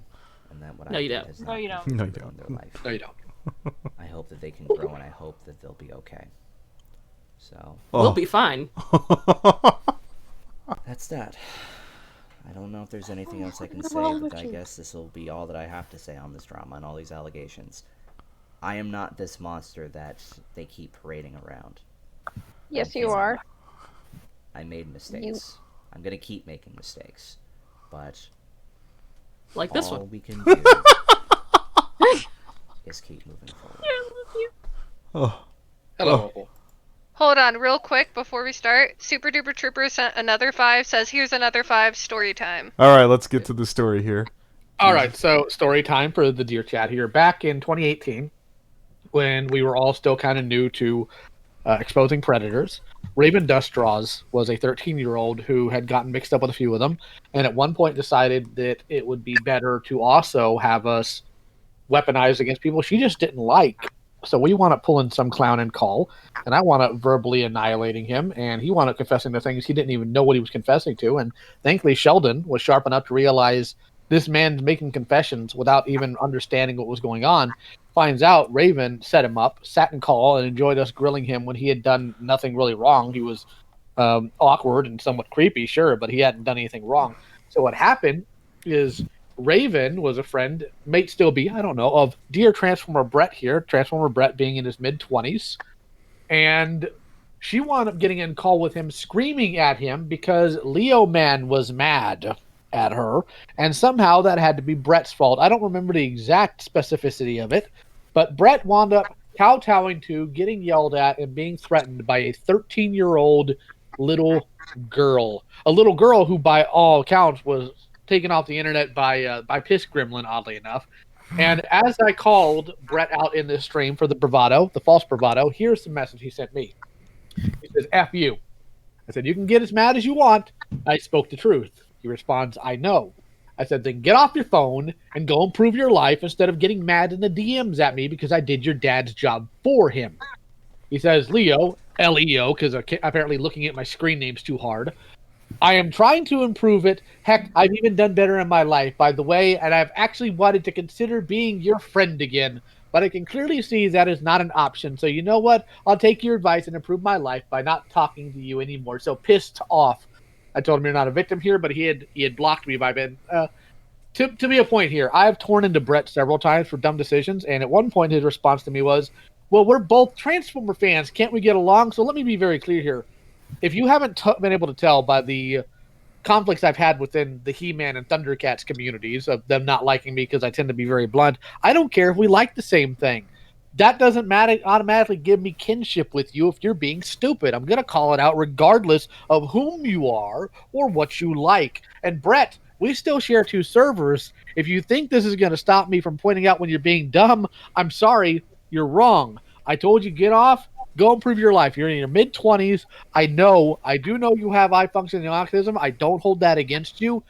and that what No, I you did don't. has No, not you don't. No, you ruined their don't. life. No, you don't. I hope that they can grow, and I hope that they'll be okay. So Oh. We'll be fine. that's that. I don't know if there's anything else I can say, Well, but I Richard. guess this will be all that I have to say on this drama and all these allegations. I am not this monster that they keep parading around. Yes, you are. I made mistakes. I'm gonna keep making mistakes, but Like this all one. we can do is keep moving forward. Oh. Hello. Hold on, real quick before we start. Super Duper Trooper sent another 5. Says, "Here's another 5. Story time." All right, let's get to the story here. All right, so story time for the Dear Chat here. Back in 2018, when we were all still kind of new to exposing predators, Raven Dustdraws was a 13-year-old who had gotten mixed up with a few of them, and at one point decided that it would be better to also have us weaponized against people she just didn't like. So we wound up pulling some clown and call, and I wound up verbally annihilating him, and he wound up confessing to things he didn't even know what he was confessing to. And thankfully, Sheldon was sharp enough to realize this man's making confessions without even understanding what was going on. Finds out Raven set him up, sat in call, and enjoyed us grilling him when he had done nothing really wrong. He was awkward and somewhat creepy, sure, but he hadn't done anything wrong. So what happened is Raven was a friend, may still be, I don't know, of dear Transformer Brett here, Transformer Brett being in his mid-20s, and she wound up getting in call with him, screaming at him because Leo Man was mad at her, and somehow that had to be Brett's fault. I don't remember the exact specificity of it, but Brett wound up kowtowing to, getting yelled at, and being threatened by a 13-year-old little girl. A little girl who, by all accounts, was taken off the internet by Piss Gremlin, oddly enough. And as I called Brett out in this stream for the bravado, the false bravado, here's the message he sent me. He says, F you. I said, you can get as mad as you want. I spoke the truth. He responds, I know. I said, then get off your phone and go improve your life instead of getting mad in the DMs at me because I did your dad's job for him. He says, Leo, L-E-O, because apparently looking at my screen name's too hard. I am trying to improve it. Heck, I've even done better in my life, by the way, and I've actually wanted to consider being your friend again. But I can clearly see that is not an option. So you know what? I'll take your advice and improve my life by not talking to you anymore. So pissed off. I told him you're not a victim here, but he had blocked me by Ben. To be a point here, I've torn into Brett several times for dumb decisions, and at one point his response to me was, well, we're both Transformer fans. Can't we get along? So let me be very clear here. If you haven't been able to tell by the conflicts I've had within the He-Man and Thundercats communities of them not liking me because I tend to be very blunt, I don't care if we like the same thing. That doesn't automatically give me kinship with you if you're being stupid. I'm going to call it out regardless of whom you are or what you like. And Brett, we still share 2 servers. If you think this is going to stop me from pointing out when you're being dumb, I'm sorry, you're wrong. I told you get off, go improve your life. You're in your mid-20s. I do know you have eye-functioning autism. I don't hold that against you,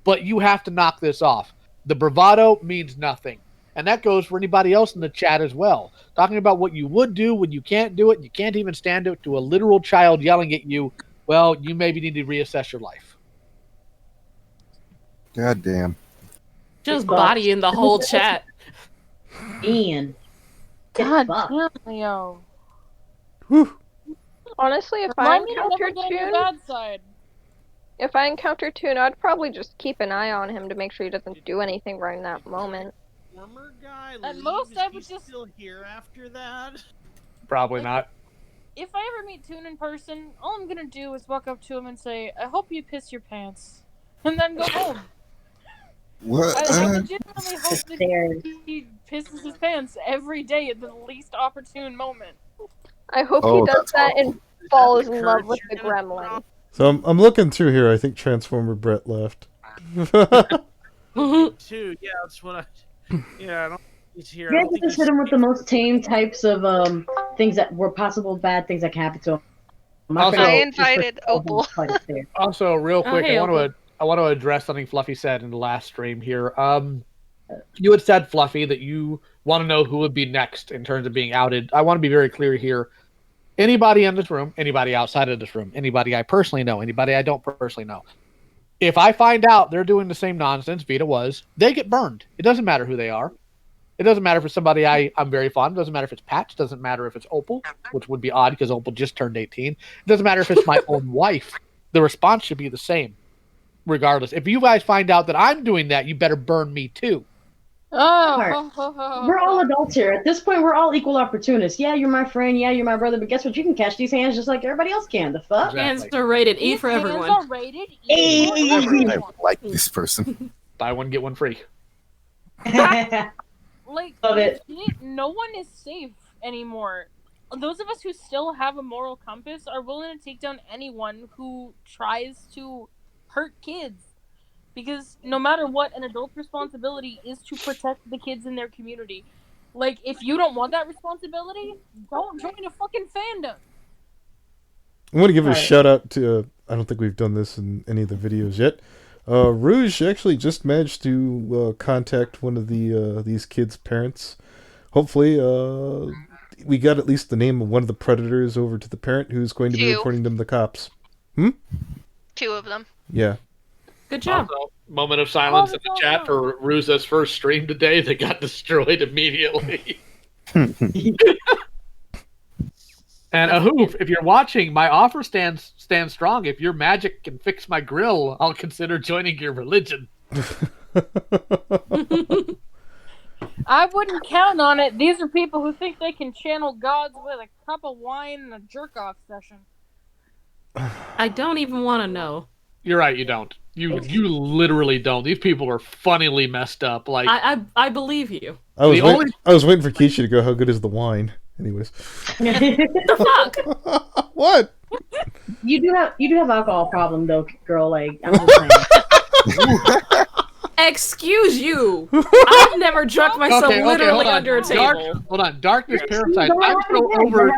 but you have to knock this off. The bravado means nothing. And that goes for anybody else in the chat as well. Talking about what you would do when you can't do it, and you can't even stand it to a literal child yelling at you, well, you maybe need to reassess your life. God damn. Just bodying the whole chat. Ian. God damn, Leo. Honestly, if I encounter Toon, I'd probably just keep an eye on him to make sure he doesn't do anything right in that moment. Former guy At leaves, most, I would he's just still here after that. Probably not. If I ever meet Toon in person, all I'm gonna do is walk up to him and say, I hope you piss your pants. And then go home. What? I legitimately hope that he pisses his pants every day at the least opportune moment. I hope he does that and falls in love with the gremlin. So I'm looking through here. I think Transformer Brett left. Too, yeah, that's what I don't he's here. You guys just hit him with the most tame types of things that were possible bad things that can happen to him. I invited Opal. Also, real quick, hey, I want to address something Fluffy said in the last stream here. You had said, Fluffy, that you want to know who would be next in terms of being outed. I want to be very clear here. Anybody in this room, anybody outside of this room, anybody I personally know, anybody I don't personally know, if I find out they're doing the same nonsense Vita was, they get burned. It doesn't matter who they are. It doesn't matter if it's somebody I'm very fond of. It doesn't matter if it's Patch. It doesn't matter if it's Opal, which would be odd because Opal just turned 18. It doesn't matter if it's my own wife. The response should be the same, regardless. If you guys find out that I'm doing that, you better burn me too. Oh, we're all adults here. At this point, we're all equal opportunists. Yeah, you're my friend. Yeah, you're my brother. But guess what? You can catch these hands just like everybody else can. The fuck? Hands are rated E for everyone. Hands are rated E for I everyone. like this person. Buy one, get one free. Like, Love it. No one is safe anymore. Those of us who still have a moral compass are willing to take down anyone who tries to hurt kids. Because no matter what, an adult's responsibility is to protect the kids in their community. Like, if you don't want that responsibility, don't join a fucking fandom. I want to give a shout out to, I don't think we've done this in any of the videos yet. Rouge actually just managed to contact one of these kids' parents. Hopefully, we got at least the name of one of the predators over to the parent who's going to be reporting them to the cops. 2 of them. Yeah. Good job. Also, moment of silence in the chat for Ruza's first stream today that got destroyed immediately. And Ahoof, if you're watching, my offer stands strong. If your magic can fix my grill, I'll consider joining your religion. I wouldn't count on it. These are people who think they can channel gods with a cup of wine and a jerk-off session. I don't even want to know. You're right, you don't. You literally don't. These people are funnily messed up. Like I believe you. I was waiting for Keisha to go, how good is the wine? Anyways. The fuck? What? You do have alcohol problem though, girl. Like I'm just saying. Excuse you. I've never drunk myself literally under a table. Hold on, Darkness Parasite. I'm so over.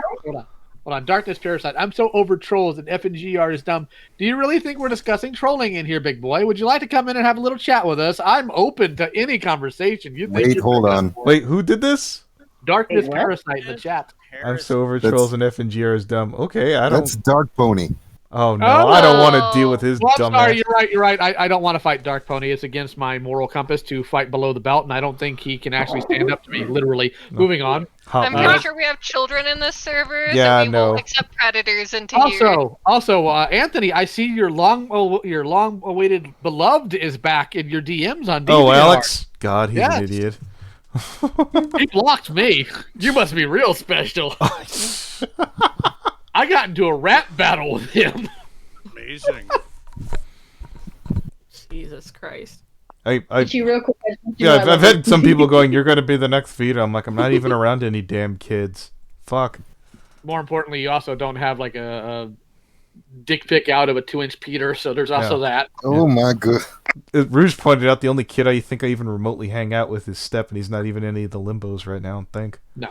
Hold on, Darkness Parasite. I'm so over trolls and FNGR is dumb. Do you really think we're discussing trolling in here, big boy? Would you like to come in and have a little chat with us? I'm open to any conversation. Wait, hold on. Wait, who did this? Darkness Parasite in the chat. I'm so over trolls and FNGR is dumb. Okay, I don't. That's Dark Pony. Oh no, I don't want to deal with his dumb. Sorry, you're right. I don't want to fight Dark Pony. It's against my moral compass to fight below the belt, and I don't think he can actually stand up to me. Literally. No. Moving on. I'm pretty sure we have children in this server, yeah, so we won't accept predators into here. Also, Anthony, I see your long-awaited beloved is back in your DMs on DVR. Oh, Alex? God, he's an idiot. He blocked me. You must be real special. I got into a rap battle with him. Amazing. Jesus Christ. Real quick, yeah, I've had some people going, you're going to be the next feed. I'm like, I'm not even around any damn kids. Fuck. More importantly, you also don't have like a dick pic out of a 2-inch Peter, so there's also that. Oh my god. Rouge pointed out the only kid I think I even remotely hang out with is Step, and he's not even in any of the limbos right now, I think. No.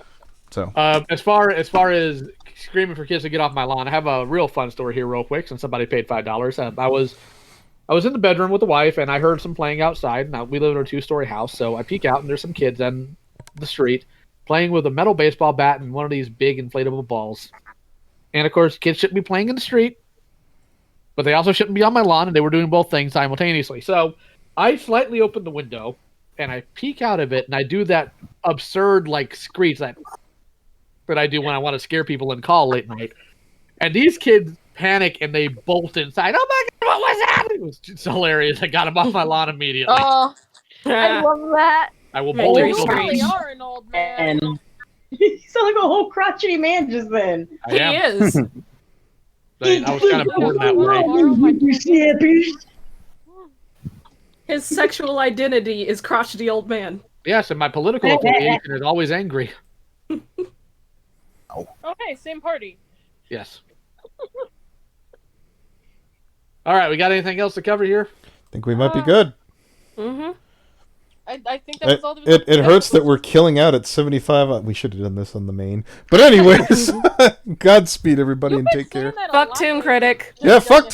So as far as screaming for kids to get off my lawn, I have a real fun story here real quick since somebody paid $5. I was in the bedroom with the wife and I heard some playing outside. Now we live in a 2-story house, so I peek out and there's some kids on the street playing with a metal baseball bat and one of these big inflatable balls. And of course, kids shouldn't be playing in the street, but they also shouldn't be on my lawn, and they were doing both things simultaneously. So I slightly open the window and I peek out of it and I do that absurd like screech that I do when I want to scare people and call late night. And these kids panic and they bolt inside. Oh my god, what was that? It was just hilarious. I got them off my lawn immediately. Oh, I love that. I will bolt You really are an old man. You sound like a whole crotchety man just then. I am. He is. I was kind of born that way. His sexual identity is crotchety old man. Yes, and my political affiliation is always angry. Okay, same party. Yes. All right, we got anything else to cover here? I think we might be good. Mm-hmm. I think that was all there was. It hurts that we're killing out at 75. We should have done this on the main. But anyways, Godspeed, everybody, and take care. Fuck Toon Critic. Yeah, fuck Toon